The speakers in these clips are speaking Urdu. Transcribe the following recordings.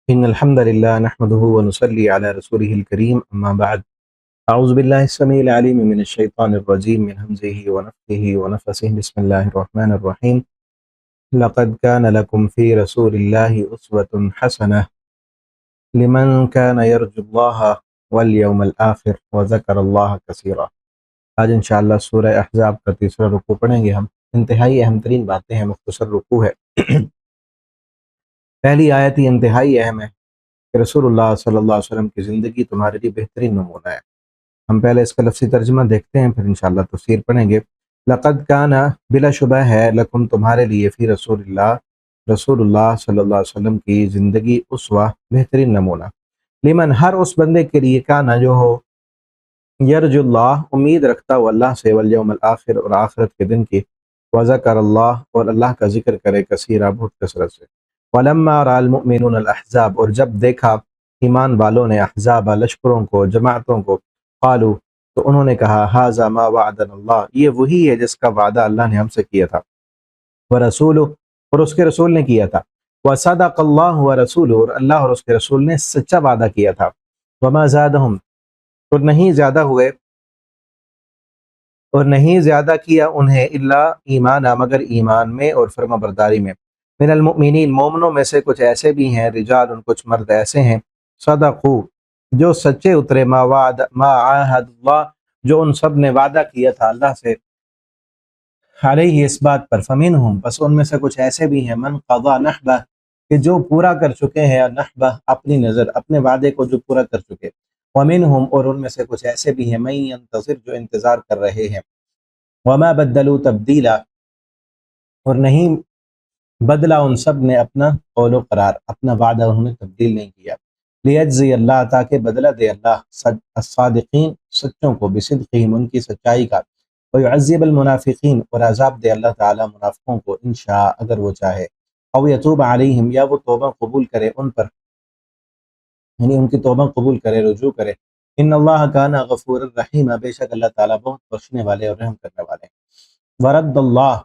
إن الحمد لله نحمده ونصلي على رسوله الكريم أما بعد أعوذ بالله السميع العليم من الشيطان الرجيم من همزه ونفخه ونفثه بسم الله الرحمن الرحيم لقد كان لكم في رسول الله أسوة حسنة لمن كان يرجو الله واليوم الآخر وذكر الله كثيرا۔ آج انشاءاللہ سورہ احزاب کا تیسرا رکوع پڑھیں گے ہم۔ انتہائی اہم ترین باتیں ہیں، مختصر رکوع ہے۔ پہلی آیت ہی انتہائی اہم ہے کہ رسول اللہ صلی اللہ علیہ وسلم کی زندگی تمہارے لیے بہترین نمونہ ہے۔ ہم پہلے اس کا لفظی ترجمہ دیکھتے ہیں، پھر انشاءاللہ تفسیر پڑھیں گے۔ لقد کان، بلا شبہ ہے، لکم تمہارے لیے، فی رسول اللہ، رسول اللہ صلی اللہ علیہ وسلم کی زندگی اسوہ، بہترین نمونہ۔ لمن، ہر اس بندے کے لیے، کانا جو ہو، یرجو اللہ، امید رکھتا ہو اللہ سے، والیوم الآخر، اور آخرت کے دن کی، وذکر اللہ، اور اللہ کا ذکر کرے، کثیرا، بہت کثرت سے۔ ولما رأى المؤمنون الاحزاب، اور جب دیکھا ایمان والوں نے احزاب، لشکروں کو، جماعتوں کو، قالوا، تو انہوں نے کہا، ھذا ما وعدنا اللہ، یہ وہی ہے جس کا وعدہ اللہ نے ہم سے کیا تھا، ورسولہ، اور اس کے رسول نے کیا تھا، وصدق اللہ ورسولہ، اور اللہ اور اس کے رسول نے سچا وعدہ کیا تھا، وما زادہم، اور نہیں زیادہ ہوئے اور نہیں زیادہ کیا انہیں، الا ایمانا، مگر ایمان میں اور فرما برداری میں۔ من المؤمنین، مومنوں میں سے کچھ ایسے بھی ہیں، رجال، کچھ مرد ایسے ہیں، صدقوا، جو سچے اترے، ما عاہد اللہ، جو ان سب نے وعدہ کیا تھا اللہ سے، علیہ، اس بات پر، فمنہم، بس ان میں سے کچھ ایسے بھی ہیں، من قضا نحبہ، کہ جو پورا کر چکے ہیں، نحبہ، اپنی نظر، اپنے وعدے کو جو پورا کر چکے، ومنہم، اور ان میں سے کچھ ایسے بھی ہیں، من ینتظر، جو انتظار کر رہے ہیں، وما بدلوا تبدیلا، اور نہیں بدلا ان سب نے اپنا قول و قرار، اپنا وعدہ انہوں نے تبدیل نہیں کیا، لیجزی اللہ، تاکہ بدلہ دے اللہ الصادقین، سچوں کو، بصدقہم، ان کی سچائی کا، ویعذب المنافقین، اور عذاب دے اللہ تعالیٰ منافقوں کو، انشاء، اگر وہ چاہے، او یتوب علیہم، یا وہ توبہ قبول کرے ان پر، یعنی ان کی توبہ قبول کرے، رجوع کرے۔ ان اللہ کان غفور الرحیم، بے شک اللہ تعالیٰ بہت بخشنے والے اور رحم کرنے والے ہیں۔ ورد اللہ،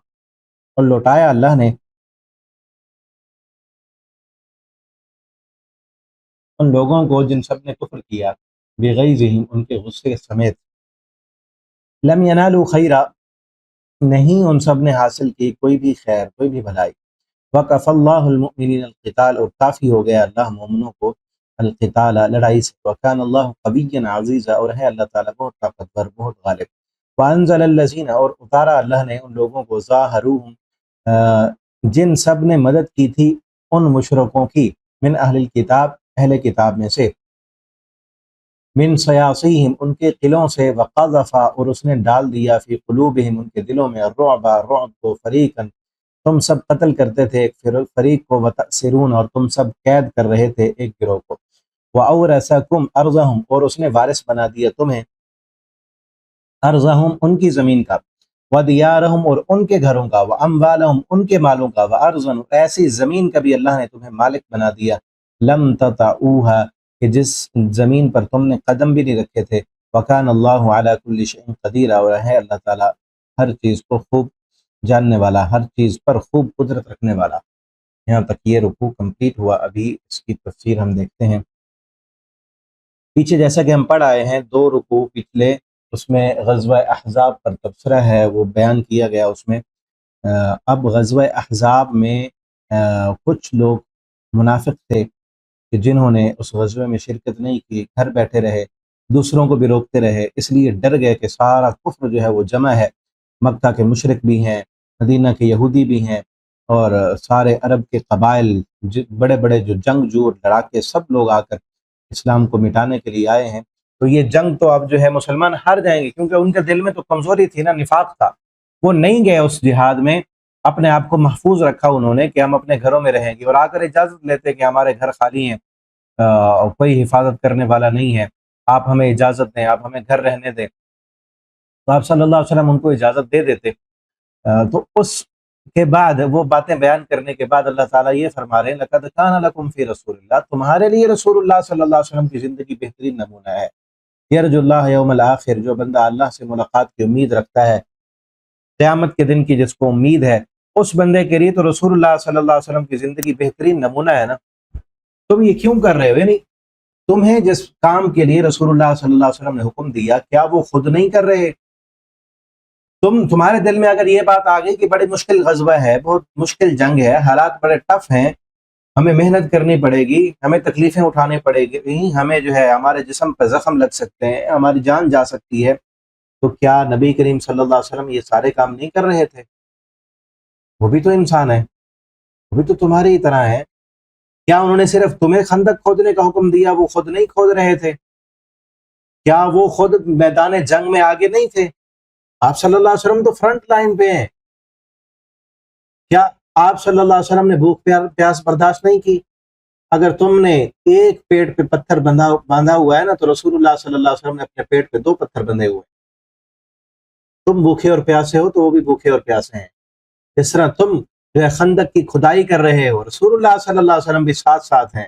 اور لوٹایا اللہ نے ان لوگوں کو جن سب نے کفر کیا، بغیظہم، ان کے غصے سمیت، لم ینالوا خیرا، نہیں ان سب نے حاصل کی کوئی بھی خیر، کوئی بھی بھلائی، وکفی اللہ المؤمنین القتال، اور کافی ہو گیا اللہ مومنوں کو القتال، لڑائی سے، وکان اللہ قویا عزیزا، اور ہے اللہ تعالیٰ بہت طاقتور، بہت غالب۔ وانزل الذین، اور اتارا اللہ نے ان لوگوں کو، ظاہروہم، جن سب نے مدد کی تھی ان مشرکوں کی، من اہل الکتاب، اہل کتاب میں سے، من سیاصیہم، ان کے قلعوں سے، وقذف، اور اس نے ڈال دیا، فی قلوبہم، ان کے دلوں میں، الرعب، رعب کو، فریقا، تم سب قتل کرتے تھے ایک فریق کو، وتأسرون، اور تم سب قید کر رہے تھے ایک گروہ کو، وَأَوْرَثَكُمْ أَرْضَهُمْ، اور اس نے وارث بنا دیا تمہیں، ارضہم، ان کی زمین کا، ودیارہم، اور ان کے گھروں کا، واموالہم، ان کے مالوں کا، وارضن، ایسی زمین کا بھی اللہ نے تمہیں مالک بنا دیا، لم تطئوہا، کہ جس زمین پر تم نے قدم بھی نہیں رکھے تھے، وکان اللہ علی کل شیء قدیر، اور ہے اللہ تعالیٰ ہر چیز کو خوب جاننے والا، ہر چیز پر خوب قدرت رکھنے والا۔ یہاں تک یہ رکوع کمپلیٹ ہوا، ابھی اس کی تفسیر ہم دیکھتے ہیں۔ پیچھے جیسا کہ ہم پڑھ آئے ہیں، دو رکوع پچھلے، اس میں غزوہ احزاب پر تبصرہ ہے، وہ بیان کیا گیا اس میں۔ اب غزوہ احزاب میں کچھ لوگ منافق تھے کہ جنہوں نے اس غزوے میں شرکت نہیں کی، گھر بیٹھے رہے، دوسروں کو بھی روکتے رہے، اس لیے ڈر گئے کہ سارا کفر جو ہے وہ جمع ہے، مکہ کے مشرک بھی ہیں، مدینہ کے یہودی بھی ہیں، اور سارے عرب کے قبائل، بڑے بڑے جو جنگجو لڑاکے، سب لوگ آ کر اسلام کو مٹانے کے لیے آئے ہیں، تو یہ جنگ تو اب جو ہے مسلمان ہار جائیں گے، کیونکہ ان کے دل میں تو کمزوری تھی نا، نفاق تھا، وہ نہیں گئے اس جہاد میں، اپنے آپ کو محفوظ رکھا انہوں نے کہ ہم اپنے گھروں میں رہیں گے، اور آ کر اجازت لیتے کہ ہمارے گھر خالی ہیں، کوئی حفاظت کرنے والا نہیں ہے، آپ ہمیں اجازت دیں، آپ ہمیں گھر رہنے دیں، تو آپ صلی اللہ علیہ وسلم ان کو اجازت دے دیتے۔ تو اس کے بعد وہ باتیں بیان کرنے کے بعد اللہ تعالیٰ یہ فرما رہے ہیں، لَقَدْ كَانَ لَكُمْ فِي رَسُولِ اللَّهِ، تمہارے لیے رسول اللہ صلی اللہ علیہ وسلم کی زندگی بہترین نمونہ ہے۔ یرجو اللہ یوم الآخر، جو بندہ اللہ سے ملاقات کی امید رکھتا ہے، قیامت کے دن کی جس کو امید ہے، اس بندے کے لیے تو رسول اللہ صلی اللہ علیہ وسلم کی زندگی بہترین نمونہ ہے نا۔ تم یہ کیوں کر رہے ہو؟ یعنی تمہیں جس کام کے لیے رسول اللہ صلی اللہ علیہ وسلم نے حکم دیا، کیا وہ خود نہیں کر رہے؟ تمہارے دل میں اگر یہ بات آ گئی کہ بڑی مشکل غزوہ ہے، بہت مشکل جنگ ہے، حالات بڑے ٹف ہیں، ہمیں محنت کرنی پڑے گی، ہمیں تکلیفیں اٹھانی پڑے گی، ہمیں جو ہے ہمارے جسم پہ زخم لگ سکتے ہیں، ہماری جان جا سکتی ہے، تو کیا نبی کریم صلی اللہ علیہ وسلم یہ سارے کام نہیں کر رہے تھے؟ وہ بھی تو انسان ہے، وہ بھی تو تمہاری ہی طرح ہے۔ کیا انہوں نے صرف تمہیں خندق کھودنے کا حکم دیا، وہ خود نہیں کھود رہے تھے؟ کیا وہ خود میدان جنگ میں آگے نہیں تھے؟ آپ صلی اللہ علیہ وسلم تو فرنٹ لائن پہ ہیں۔ کیا آپ صلی اللہ علیہ وسلم نے بھوک پیاس برداشت نہیں کی؟ اگر تم نے ایک پیٹ پہ پتھر باندھا ہوا ہے نا، تو رسول اللہ صلی اللہ علیہ وسلم نے اپنے پیٹ پہ 2 پتھر بندھے ہوئے۔ تم بھوکے اور پیاسے ہو تو وہ بھی بھوکے اور پیاسے ہیں۔ جس طرح تم جو ہے خندق کی کھدائی کر رہے ہو، رسول اللہ صلی اللہ علیہ وسلم بھی ساتھ ساتھ ہیں،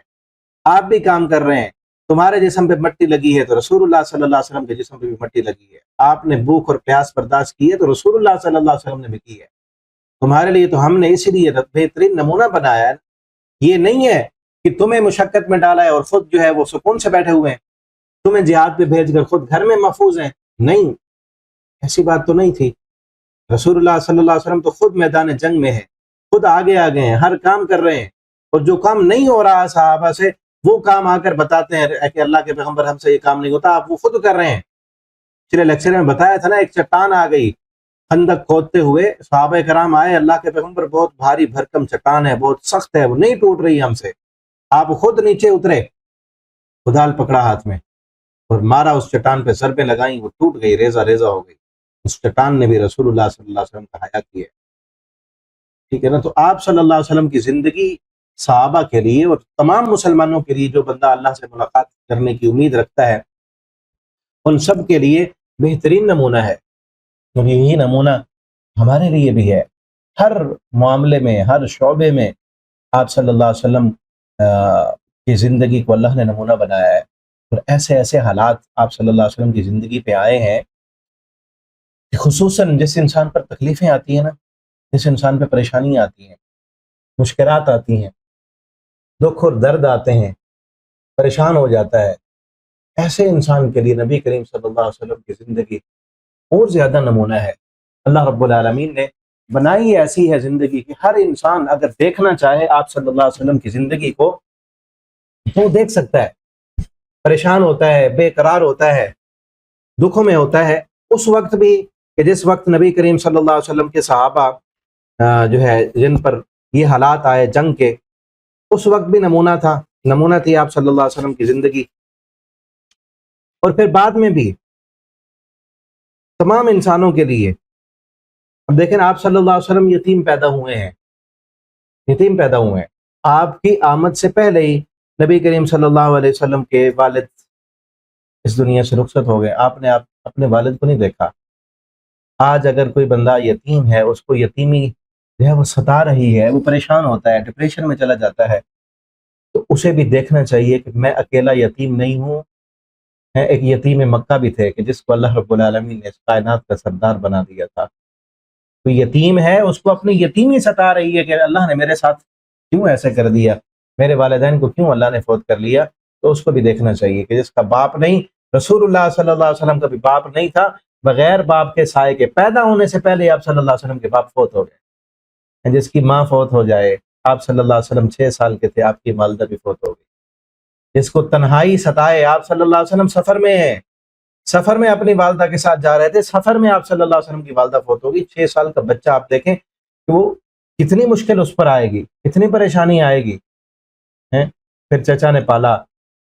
آپ بھی کام کر رہے ہیں۔ تمہارے جسم پہ مٹی لگی ہے تو رسول اللہ صلی اللہ علیہ وسلم کے جسم پہ بھی مٹی لگی ہے۔ آپ نے بھوک اور پیاس برداشت کی ہے تو رسول اللہ صلی اللہ علیہ وسلم نے بھی کی ہے۔ تمہارے لیے تو ہم نے اسی لیے بہترین نمونہ بنایا ہے۔ یہ نہیں ہے کہ تمہیں مشقت میں ڈالا ہے اور خود جو ہے وہ سکون سے بیٹھے ہوئے ہیں، تمہیں جہاد پہ بھیج کر خود گھر میں محفوظ ہیں۔ نہیں، ایسی بات تو نہیں تھی۔ رسول اللہ صلی اللہ علیہ وسلم تو خود میدان جنگ میں ہے، خود آگے ہیں، ہر کام کر رہے ہیں، اور جو کام نہیں ہو رہا صحابہ سے وہ کام آ کر بتاتے ہیں کہ اللہ کے پیغمبر ہم سے یہ کام نہیں ہوتا، آپ وہ خود کر رہے ہیں۔ پچھلے لیکچر میں بتایا تھا نا، ایک چٹان آ گئی خندق کھودتے ہوئے، صحابہ کرام آئے، اللہ کے پیغمبر بہت بھاری بھرکم چٹان ہے، بہت سخت ہے، وہ نہیں ٹوٹ رہی ہم سے۔ آپ خود نیچے اترے، کدال پکڑا ہاتھ میں اور مارا، اس چٹان پہ ضربیں لگائیں، وہ ٹوٹ گئی، ریزہ ریزہ ہو گئی۔ اس چٹان نے بھی رسول اللہ صلی اللہ علیہ وسلم کا حیا کیا ہے، ٹھیک ہے نا؟ تو آپ صلی اللہ علیہ وسلم کی زندگی صحابہ کے لیے اور تمام مسلمانوں کے لیے، جو بندہ اللہ سے ملاقات کرنے کی امید رکھتا ہے، ان سب کے لیے بہترین نمونہ ہے۔ اور یہی نمونہ ہمارے لیے بھی ہے۔ ہر معاملے میں، ہر شعبے میں آپ صلی اللہ علیہ وسلم کی زندگی کو اللہ نے نمونہ بنایا ہے، اور ایسے ایسے حالات آپ صلی اللہ علیہ وسلم کی زندگی پہ آئے ہیں کہ خصوصاً جس انسان پر تکلیفیں آتی ہیں نا، جس انسان پہ پریشانیاں آتی ہیں، مشکلات آتی ہیں، دکھ اور درد آتے ہیں، پریشان ہو جاتا ہے، ایسے انسان کے لیے نبی کریم صلی اللہ علیہ وسلم کی زندگی اور زیادہ نمونہ ہے۔ اللہ رب العالمین نے بنائی ایسی ہے زندگی کہ ہر انسان اگر دیکھنا چاہے آپ صلی اللہ علیہ وسلم کی زندگی کو تو دیکھ سکتا ہے۔ پریشان ہوتا ہے، بے قرار ہوتا ہے، دکھوں میں ہوتا ہے، اس وقت بھی کہ جس وقت نبی کریم صلی اللہ علیہ وسلم کے صحابہ جو ہے جن پر یہ حالات آئے جنگ کے، اس وقت بھی نمونہ تھی آپ صلی اللہ علیہ وسلم کی زندگی، اور پھر بعد میں بھی تمام انسانوں کے لیے۔ اب دیکھیں، آپ صلی اللہ علیہ وسلم یتیم پیدا ہوئے ہیں۔ آپ کی آمد سے پہلے ہی نبی کریم صلی اللہ علیہ وسلم کے والد اس دنیا سے رخصت ہو گئے۔ آپ نے اپنے والد کو نہیں دیکھا۔ آج اگر کوئی بندہ یتیم ہے، اس کو یتیمی جو ہے وہ ستا رہی ہے، وہ پریشان ہوتا ہے، ڈپریشن میں چلا جاتا ہے، تو اسے بھی دیکھنا چاہیے کہ میں اکیلا یتیم نہیں ہوں۔ ایک یتیم مکہ بھی تھے کہ جس کو اللہ رب العالمین نے اس کائنات کا سردار بنا دیا تھا۔ تو یتیم ہے، اس کو اپنی یتیمی ستا رہی ہے کہ اللہ نے میرے ساتھ کیوں ایسے کر دیا، میرے والدین کو کیوں اللہ نے فوت کر لیا۔ تو اس کو بھی دیکھنا چاہیے کہ جس کا باپ نہیں، رسول اللہ صلی اللہ علیہ وسلم کا بھی باپ نہیں تھا، بغیر باپ کے سائے کے پیدا ہونے سے پہلے آپ صلی اللہ علیہ وسلم کے باپ فوت ہو گئے۔ جس کی ماں فوت ہو جائے، آپ صلی اللہ علیہ وسلم 6 سال کے تھے، آپ کی والدہ بھی فوت ہو گئی۔ جس کو تنہائی ستائے، آپ صلی اللہ علیہ وسلم سفر میں ہیں، سفر میں اپنی والدہ کے ساتھ جا رہے تھے، سفر میں آپ صلی اللہ علیہ وسلم کی والدہ فوت ہوگی۔ 6 سال کا بچہ آپ دیکھیں کہ وہ کتنی مشکل اس پر آئے گی، کتنی پریشانی آئے گی۔ پھر چچا نے پالا،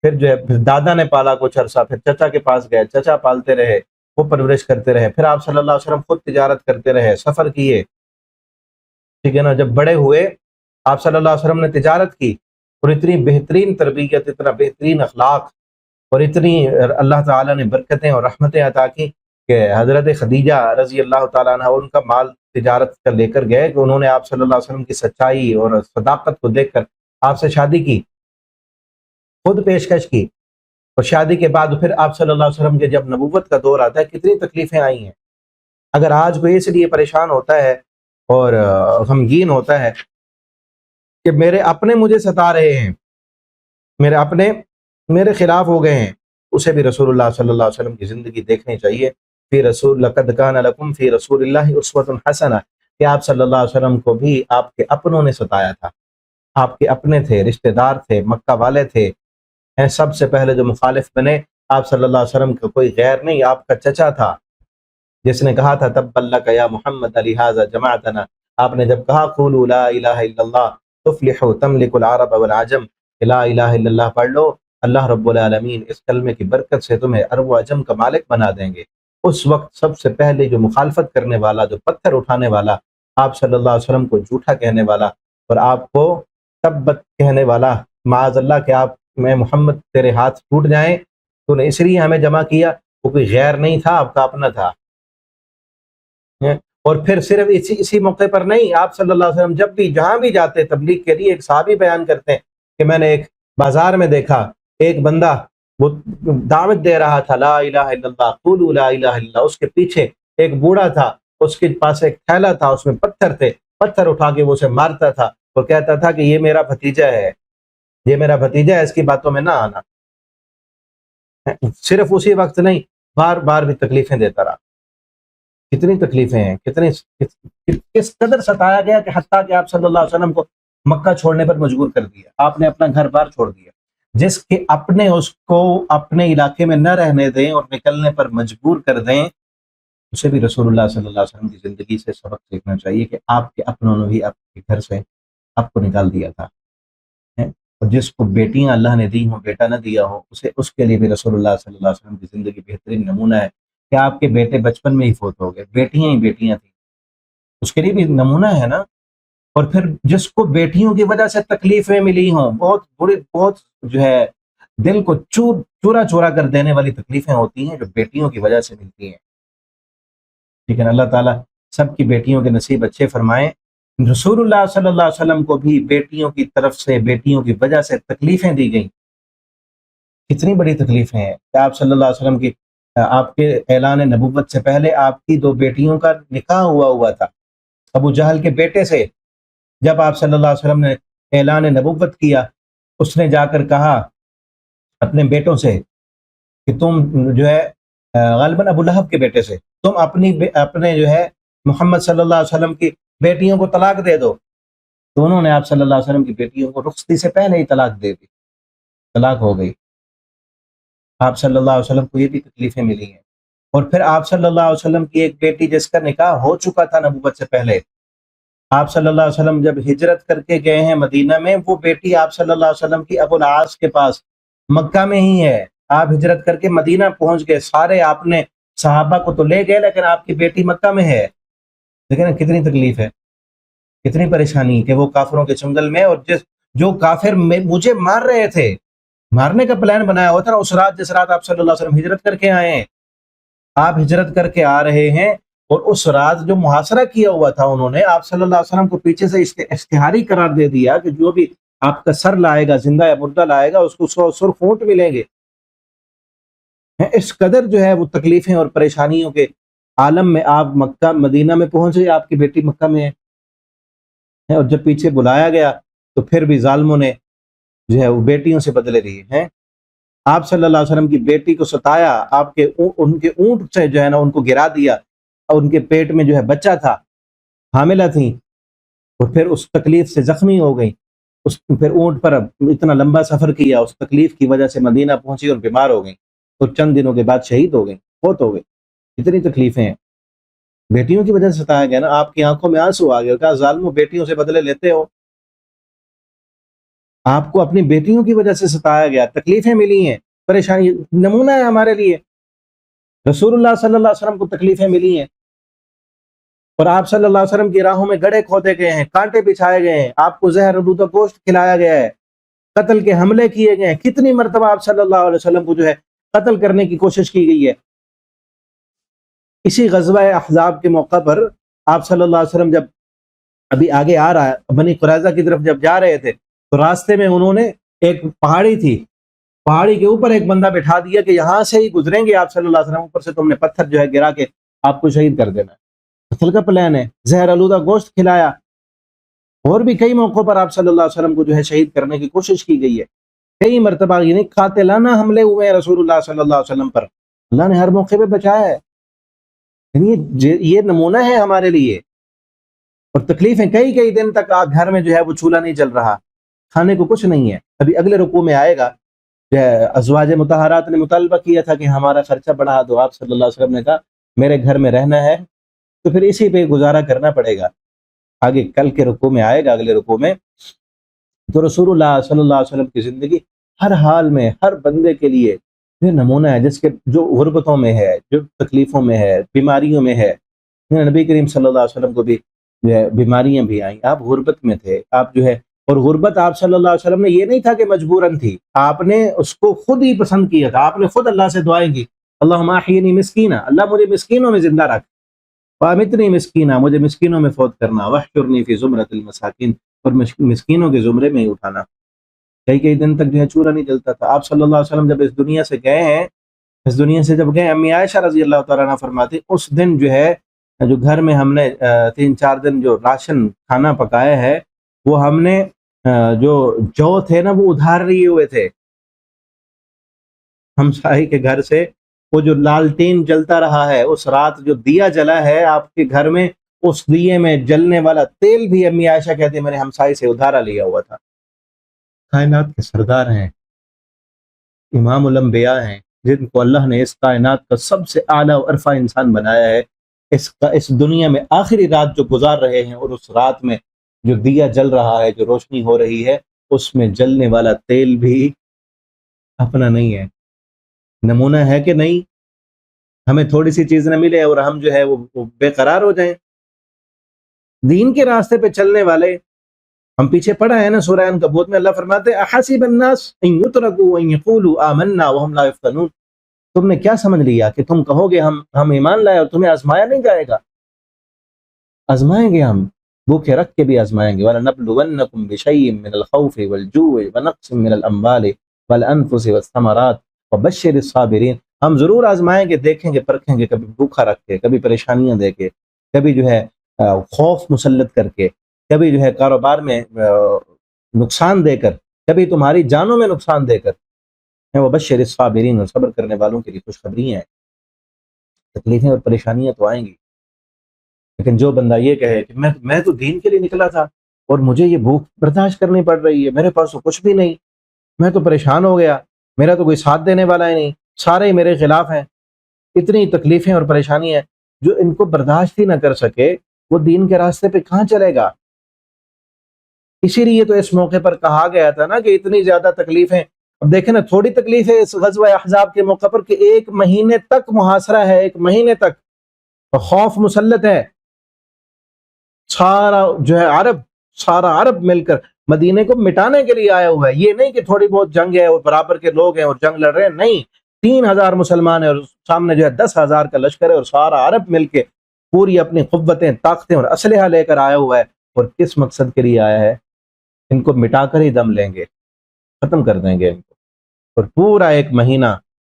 پھر جو ہے پھر دادا نے پالا کچھ عرصہ، پھر چچا کے پاس گئے، چچا پالتے رہے، وہ پرورش کرتے رہے، پھر آپ صلی اللہ علیہ وسلم خود تجارت کرتے رہے، سفر کیے، ٹھیک ہے نا؟ جب بڑے ہوئے، آپ صلی اللہ علیہ وسلم نے تجارت کی، اور اتنی بہترین تربیت، اتنا بہترین اخلاق، اور اتنی اللہ تعالیٰ نے برکتیں اور رحمتیں عطا کی کہ حضرت خدیجہ رضی اللہ تعالیٰ عنہ ان کا مال تجارت کر لے کر گئے کہ انہوں نے آپ صلی اللہ علیہ وسلم کی سچائی اور صداقت کو دیکھ کر آپ سے شادی کی، خود پیشکش کی، اور شادی کے بعد پھر آپ صلی اللہ علیہ وسلم کے جب نبوت کا دور آتا ہے، کتنی تکلیفیں آئی ہیں۔ اگر آج کوئی اس لیے پریشان ہوتا ہے اور غمگین ہوتا ہے کہ میرے اپنے مجھے ستا رہے ہیں، میرے خلاف ہو گئے ہیں، اسے بھی رسول اللہ صلی اللہ علیہ وسلم کی زندگی دیکھنی چاہیے۔ فی رسول لقد کان لکم فی رسول اللہ اسوۃ حسنہ، کہ آپ صلی اللہ علیہ وسلم کو بھی آپ کے اپنوں نے ستایا تھا، آپ کے اپنے تھے، رشتہ دار تھے، مکہ والے تھے، سب سے پہلے جو مخالف بنے آپ صلی اللہ علیہ وسلم کا کوئی غیر نہیں، آپ کا چچا تھا، جس نے کہا تھا تبا لک یا محمد لہذا جمعتنا، آپ نے جب کہا قولوا لا الہ الا اللہ تفلحوا تملک العرب والعجم، لا الہ الا اللہ پڑھ لو، اللہ رب العالمین اس کلمے کی برکت سے تمہیں عرب و عجم کا مالک بنا دیں گے۔ اس وقت سب سے پہلے جو مخالفت کرنے والا، جو پتھر اٹھانے والا، آپ صلی اللہ علیہ وسلم کو جھوٹا کہنے والا اور آپ کو تبت کہنے والا، معاذ اللہ کہ آپ میں محمد تیرے ہاتھ ٹوٹ جائیں، تو نے اس لیے ہمیں جمع کیا، وہ کوئی غیر نہیں تھا، آپ کا اپنا تھا۔ اور پھر صرف اسی موقع پر نہیں، آپ صلی اللہ علیہ وسلم جب بھی جہاں بھی جاتے تبلیغ کے لیے، ایک صحابی بیان کرتے ہیں کہ میں نے ایک بازار میں دیکھا ایک بندہ وہ دعوت دے رہا تھا لا الہ الا اللہ قولوا لا الہ الا اللہ، اس کے پیچھے ایک بوڑھا تھا، اس کے پاس ایک تھیلا تھا، اس میں پتھر تھے، پتھر اٹھا کے وہ اسے مارتا تھا اور کہتا تھا کہ یہ میرا بھتیجا ہے، یہ میرا بھتیجا ہے، اس کی باتوں میں نہ آنا۔ صرف اسی وقت نہیں، بار بار بھی تکلیفیں دیتا رہا۔ کتنی تکلیفیں ہیں، کس قدر ستایا گیا کہ حتیٰ کہ آپ صلی اللہ علیہ وسلم کو مکہ چھوڑنے پر مجبور کر دیا، آپ نے اپنا گھر بار چھوڑ دیا، جس کے اپنے اس کو اپنے علاقے میں نہ رہنے دیں اور نکلنے پر مجبور کر دیں، اسے بھی رسول اللہ صلی اللہ علیہ وسلم کی زندگی سے سبق سیکھنا چاہیے کہ آپ کے اپنوں نے بھی آپ کے گھر سے آپ کو نکال دیا تھا، اور جس کو بیٹیاں اللہ نے دی ہوں، بیٹا نہ دیا ہو، اس کے لیے بھی رسول اللہ صلی اللہ علیہ وسلم کی زندگی بہترین نمونہ ہے کہ آپ کے بیٹے بچپن میں ہی فوت ہو گئے، بیٹیاں ہی بیٹیاں تھیں، اس کے لیے بھی نمونہ ہے نا۔ اور پھر جس کو بیٹیوں کی وجہ سے تکلیفیں ملی ہوں، بہت بڑی، بہت جو ہے دل کو چورا چورا کر دینے والی تکلیفیں ہوتی ہیں جو بیٹیوں کی وجہ سے ملتی ہیں، لیکن اللہ تعالیٰ سب کی بیٹیوں کے نصیب اچھے فرمائیں۔ رسول اللہ صلی اللہ علیہ وسلم کو بھی بیٹیوں کی طرف سے، بیٹیوں کی وجہ سے تکلیفیں دی گئیں، کتنی بڑی تکلیفیں ہیں کہ آپ صلی اللہ علیہ وسلم کی، آپ کے اعلان نبوت سے پہلے آپ کی 2 بیٹیوں کا نکاح ہوا تھا ابو جہل کے بیٹے سے۔ جب آپ صلی اللہ علیہ وسلم نے اعلان نبوت کیا، اس نے جا کر کہا اپنے بیٹوں سے کہ تم جو ہے غالباً ابو لہب کے بیٹے سے، تم اپنے جو ہے محمد صلی اللہ علیہ وسلم کی بیٹیوں کو طلاق دے دو، تو انہوں نے آپ صلی اللہ علیہ وسلم کی بیٹیوں کو رخصتی سے پہلے ہی طلاق دے دی، طلاق ہو گئی۔ آپ صلی اللہ علیہ وسلم کو یہ بھی تکلیفیں ملی ہیں۔ اور پھر آپ صلی اللہ علیہ وسلم کی ایک بیٹی جس کا نکاح ہو چکا تھا نبوت سے پہلے، آپ صلی اللہ علیہ وسلم جب ہجرت کر کے گئے ہیں مدینہ میں، وہ بیٹی آپ صلی اللہ علیہ وسلم کی ابو العاص کے پاس مکہ میں ہی ہے۔ آپ ہجرت کر کے مدینہ پہنچ گئے، سارے آپ نے صحابہ کو تو لے گئے، لیکن آپ کی بیٹی مکہ میں ہے۔ لیکن کتنی تکلیف ہے، کتنی پریشانی کہ وہ کافروں کے چنگل میں، اور جو کافر مجھے مار رہے تھے، مارنے کا پلان بنایا ہوا تھا نا، اس رات جس رات آپ صلی اللہ علیہ وسلم ہجرت کر کے آئے ہیں، آپ ہجرت کر کے آ رہے ہیں، اور اس رات جو محاصرہ کیا ہوا تھا انہوں نے، آپ صلی اللہ علیہ وسلم کو پیچھے سے اشتہاری قرار دے دیا کہ جو بھی آپ کا سر لائے گا، زندہ یا مردہ لائے گا، اس کو 100 سرخ اونٹ ملیں گے۔ اس قدر جو ہے وہ تکلیفیں اور پریشانیوں کے عالم میں آپ مکہ مدینہ میں پہنچے، آپ کی بیٹی مکہ میں ہے، اور جب پیچھے بلایا گیا تو پھر بھی ظالموں نے جو ہے وہ بیٹیوں سے بدلے لیے ہیں۔ آپ صلی اللہ علیہ وسلم کی بیٹی کو ستایا، ان کے اونٹ سے جو ہے نا ان کو گرا دیا، اور ان کے پیٹ میں جو ہے بچہ تھا، حاملہ تھیں، اور پھر اس تکلیف سے زخمی ہو گئی، پھر اونٹ پر اتنا لمبا سفر کیا، اس تکلیف کی وجہ سے مدینہ پہنچی اور بیمار ہو گئی، اور چند دنوں کے بعد شہید ہو گئی، فوت ہو گئی۔ اتنی تکلیفیں ہیں، بیٹیوں کی وجہ سے ستایا گیا نا۔ آپ کی آنکھوں میں آنسو آ گیا، کہا ظالموں بیٹیوں سے بدلے لیتے ہو، آپ کو اپنی بیٹیوں کی وجہ سے ستایا گیا، تکلیفیں ملی ہیں، پریشانی نمونہ ہے ہمارے لیے۔ رسول اللہ صلی اللہ علیہ وسلم کو تکلیفیں ملی ہیں، اور آپ صلی اللہ علیہ وسلم کی راہوں میں گڑھے کھودے گئے ہیں، کانٹے بچھائے گئے ہیں، آپ کو زہر آلودہ گوشت کھلایا گیا ہے، قتل کے حملے کیے گئے ہیں، کتنی مرتبہ آپ صلی اللہ علیہ وسلم کو جو ہے قتل کرنے کی کوشش کی گئی ہے۔ اسی غزوہ احزاب کے موقع پر آپ صلی اللہ علیہ وسلم جب ابھی آگے آ رہا ہے، بنی قریظہ کی طرف جب جا رہے تھے، تو راستے میں انہوں نے ایک پہاڑی تھی، پہاڑی کے اوپر ایک بندہ بٹھا دیا کہ یہاں سے ہی گزریں گے آپ صلی اللہ علیہ وسلم، اوپر سے تم نے پتھر جو ہے گرا کے آپ کو شہید کر دینا ہے۔ قتل کا پلان ہے، زہر آلودہ گوشت کھلایا، اور بھی کئی موقعوں پر آپ صلی اللہ علیہ وسلم کو جو ہے شہید کرنے کی کوشش کی گئی ہے۔ کئی مرتبہ یعنی قاتلانہ حملے ہوئے ہیں رسول اللہ صلی اللہ علیہ وسلم پر، اللہ نے ہر موقع پہ بچایا ہے. یعنی یہ نمونہ ہے ہمارے لیے. اور تکلیفیں کئی دن تک گھر میں جو ہے وہ چولہا نہیں جل رہا، کھانے کو کچھ نہیں ہے. ابھی اگلے رکوع میں آئے گا کہ ازواج مطہرات نے مطالبہ کیا تھا کہ ہمارا خرچہ بڑھا دو. آپ صلی اللہ علیہ وسلم نے کہا میرے گھر میں رہنا ہے تو پھر اسی پہ گزارا کرنا پڑے گا. آگے کل کے رکوع میں آئے گا، اگلے رکوع میں. تو رسول اللہ صلی اللہ علیہ وسلم کی زندگی ہر حال میں ہر بندے کے لیے یہ نمونہ ہے، جس کے جو غربتوں میں ہے، جو تکلیفوں میں ہے، بیماریوں میں ہے. نبی کریم صلی اللہ علیہ وسلم کو بھی جو ہے بیماریاں بھی آئیں، آپ غربت میں تھے، آپ جو ہے، اور غربت آپ صلی اللہ علیہ وسلم نے یہ نہیں تھا کہ مجبوراً تھی، آپ نے اس کو خود ہی پسند کیا تھا. آپ نے خود اللہ سے دعائیں کی، اللہم احیینی مسکینہ، اللہ مجھے مسکینوں میں زندہ رکھ، وامتنی مسکینہ، مجھے مسکینوں میں فوت کرنا، واحشرنی فی زمرۃ المساکین، اور مسکینوں کے زمرے میں ہی اٹھانا. کئی دن تک جو ہے چولہا نہیں جلتا تھا. آپ صلی اللہ علیہ وسلم جب اس دنیا سے گئے ہیں، اس دنیا سے جب گئے، امی عائشہ رضی اللہ تعالیٰ عنہ فرماتی اس دن جو ہے جو گھر میں ہم نے 3-4 دن جو راشن کھانا پکایا ہے، وہ ہم نے جو تھے نا وہ ادھار لیے ہوئے تھے ہمسائے کے گھر سے. وہ جو لالٹین جلتا رہا ہے، اس رات جو دیا جلا ہے آپ کے گھر میں، اس دیے میں جلنے والا تیل بھی امی عائشہ کہتے ہیں میں نے ہمسائے سے ادھارا لیا ہوا تھا. کائنات کے سردار ہیں، امام الانبیاء ہیں، جن کو اللہ نے اس کائنات کا سب سے اعلیٰ و عرفہ انسان بنایا ہے، اس دنیا میں آخری رات جو گزار رہے ہیں، اور اس رات میں جو دیا جل رہا ہے، جو روشنی ہو رہی ہے، اس میں جلنے والا تیل بھی اپنا نہیں ہے. نمونہ ہے کہ نہیں؟ ہمیں تھوڑی سی چیز نہ ملے اور ہم جو ہے وہ بے قرار ہو جائیں. دین کے راستے پہ چلنے والے، ہم پیچھے پڑھا ہے نا سورہ عنکبوت میں، اللہ فرماتے ہیں احسب الناس ان یترکوا ان یقولوا آمنا وهم لا یفتنون. تم نے کیا سمجھ لیا کہ تم کہو گے ہم ایمان لائے اور تمہیں آزمایا نہیں جائے گا؟ آزمائیں گے، ہم بھوکے رکھ کے بھی آزمائیں گے. وَلَنَبْلُوَنَّكُمْ بِشَيْءٍ مِّنَ الْخَوْفِ وَالْجُوعِ وَنَقْصٍ مِّنَ الْأَمْوَالِ وَالْأَنفُسِ وَالثَّمَرَاتِ وَبَشِّرِ الصَّابِرِينَ. ہم ضرور آزمائیں گے، دیکھیں گے، پرکھیں گے، کبھی بھوکا رکھ کے، کبھی پریشانیاں دے کے، کبھی جو ہے خوف مسلط کر کے، کبھی جو ہے کاروبار میں نقصان دے کر، کبھی تمہاری جانوں میں نقصان دے کر. وَبَشِّرِ الصَّابِرِينَ، اور صبر کرنے والوں کے لیے خوشخبری ہیں. تکلیفیں اور پریشانیاں تو آئیں گی، لیکن جو بندہ یہ کہے کہ میں تو دین کے لیے نکلا تھا اور مجھے یہ بھوک برداشت کرنی پڑ رہی ہے، میرے پاس تو کچھ بھی نہیں، میں تو پریشان ہو گیا، میرا تو کوئی ساتھ دینے والا ہی نہیں، سارے ہی میرے خلاف ہیں، اتنی تکلیفیں اور پریشانی ہیں، جو ان کو برداشت ہی نہ کر سکے وہ دین کے راستے پہ کہاں چلے گا؟ اسی لیے تو اس موقع پر کہا گیا تھا نا کہ اتنی زیادہ تکلیفیں. اب دیکھیں نا، تھوڑی تکلیفیں اس غزوہ احزاب کے موقع پر کہ 1 مہینے تک محاصرہ ہے، 1 مہینے تک خوف مسلط ہے. سارا جو ہے سارا عرب مل کر مدینے کو مٹانے کے لیے آیا ہوا ہے. یہ نہیں کہ تھوڑی بہت جنگ ہے اور برابر کے لوگ ہیں اور جنگ لڑ رہے ہیں، نہیں، 3000 مسلمان ہیں اور سامنے جو ہے 10,000 کا لشکر ہے، اور سارا عرب مل کے پوری اپنی قوتیں، طاقتیں اور اسلحہ لے کر آیا ہوا ہے. اور کس مقصد کے لیے آیا ہے؟ ان کو مٹا کر ہی دم لیں گے، ختم کر دیں گے ان کو. اور پورا 1 مہینہ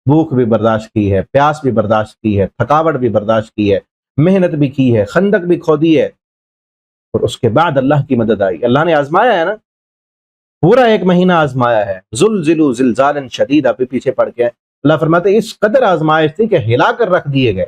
بھوک بھی برداشت کی ہے، پیاس بھی برداشت کی ہے، تھکاوٹ بھی برداشت کی ہے، محنت بھی کی ہے، خندق بھی کھودی ہے، اور اس کے بعد اللہ کی مدد آئی. اللہ نے آزمایا ہے نا، پورا 1 مہینہ آزمایا ہے. زلزلوا زلزالا شدیدا پہ پیچھے پڑ کے اللہ فرماتے ہیں اس قدر آزمائش تھی کہ ہلا کر رکھ دیے گئے.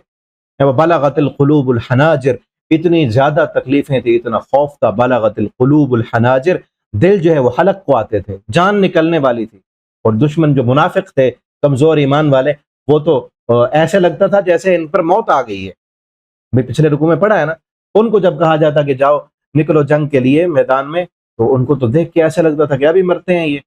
بلغت القلوب الحناجر، اتنی زیادہ تکلیفیں تھی، اتنا خوف تھا. بلغت القلوب الحناجر، دل جو ہے وہ حلق کو آتے تھے، جان نکلنے والی تھی. اور دشمن جو منافق تھے، کمزور ایمان والے، وہ تو ایسے لگتا تھا جیسے ان پر موت آ گئی ہے. پچھلے رکوع میں پڑھا ہے نا، ان کو جب کہا جاتا کہ جاؤ نکلو جنگ کے لیے میدان میں، تو ان کو تو دیکھ کے ایسے لگتا تھا کہ ابھی مرتے ہیں یہ.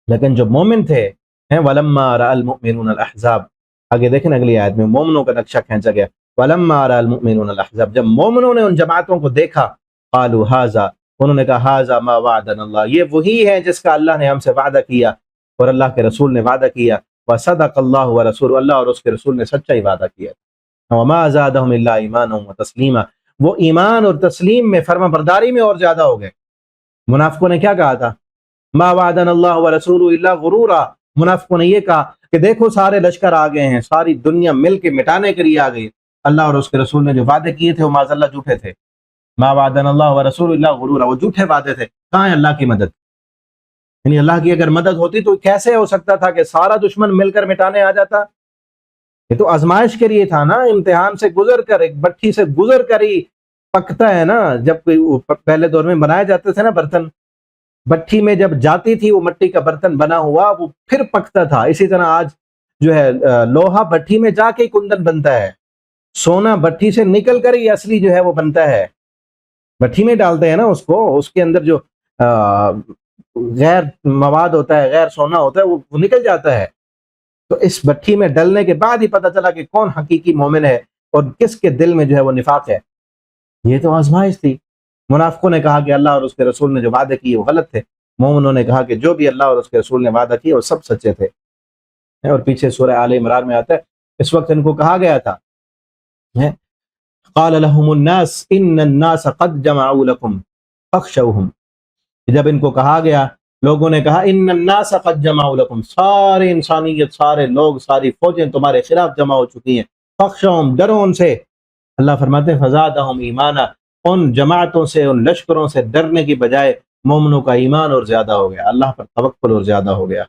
لیکن جو مومن تھے، وَلَمَّا رَأَى الْمُؤْمِنُونَ الْأَحْزَابَ، آگے دیکھیں اگلی آیت میں مومنوں کا نقشہ کھینچا گیا. وَلَمَّا رَأَى الْمُؤْمِنُونَ الْأَحْزَابَ، جب مومنوں نے ان جماعتوں کو دیکھا، قَالُوا هَذَا، انہوں نے کہا هَذَا مَا وَعَدَنَا اللَّهُ، یہ وہی ہے جس کا اللہ نے ہم سے وعدہ کیا اور اللہ کے رسول نے وعدہ کیا. وَصَدَقَ اللَّهُ وَرَسُولُهُ، اللہ اور اس کے رسول نے سچا ہی وعدہ کیا. وَمَا زَادَهُمْ إِلَّا إِيمَانًا وَتَسْلِيمًا، وہ ایمان اور تسلیم میں، فرما برداری میں اور زیادہ ہو گئے. منافقوں نے کیا کہا تھا؟ ما وعدنا اللہ ورسولہ الا غرورا، منافقوں نے یہ کہا کہ دیکھو سارے لشکر آ گئے ہیں، ساری دنیا مل کے مٹانے کے لیے آ گئی، اللہ اور اس کے رسول نے جو وعدے کیے تھے وہ معاذ اللہ جھوٹے تھے. ما وعدنا اللہ ورسولہ الا غرورا، وہ جھوٹے وعدے تھے. کہاں ہے اللہ کی مدد؟ یعنی اللہ کی اگر مدد ہوتی تو کیسے ہو سکتا تھا کہ سارا دشمن مل کر مٹانے آ جاتا؟ یہ تو آزمائش کے لیے تھا نا، امتحان سے گزر کر، ایک بھٹی سے گزر کر ہی پکتا ہے نا. جب پہلے دور میں بنائے جاتے تھے نا برتن، بھٹی میں جب جاتی تھی وہ مٹی کا برتن بنا ہوا، وہ پھر پکتا تھا. اسی طرح آج جو ہے لوہا بھٹی میں جا کے کندن بنتا ہے، سونا بھٹی سے نکل کر ہی اصلی جو ہے وہ بنتا ہے. بھٹی میں ڈالتے ہیں نا اس کو، اس کے اندر جو غیر مواد ہوتا ہے، غیر سونا ہوتا ہے، وہ نکل جاتا ہے. تو اس بھٹی میں ڈلنے کے بعد ہی پتہ چلا کہ کون حقیقی مومن ہے اور کس کے دل میں جو ہے وہ نفاق ہے. یہ تو آزمائش تھی. منافقوں نے کہا کہ اللہ اور اس کے رسول نے جو وعدے کیے وہ غلط تھے، مومنوں نے کہا کہ جو بھی اللہ اور اس کے رسول نے وعدہ کیا وہ سب سچے تھے. اور پیچھے سورہ آل عمران میں آتا ہے اس وقت ان کو کہا گیا تھا قال لهم الناس ان الناس قد جمعوا لكم فاخشوهم. جب ان کو کہا گیا، لوگوں نے کہا ان الناس قد جمعوا لكم، سارے انسانیت، سارے لوگ، ساری فوجیں تمہارے خلاف جمع ہو چکی ہیں، فاخشوهم، ڈرو ان سے. اللہ فرماتے ہیں فزادهم ایمانا، ان جماعتوں سے، ان لشکروں سے ڈرنے کی بجائے مومنوں کا ایمان اور زیادہ ہو گیا، اللہ پر توکل اور زیادہ ہو گیا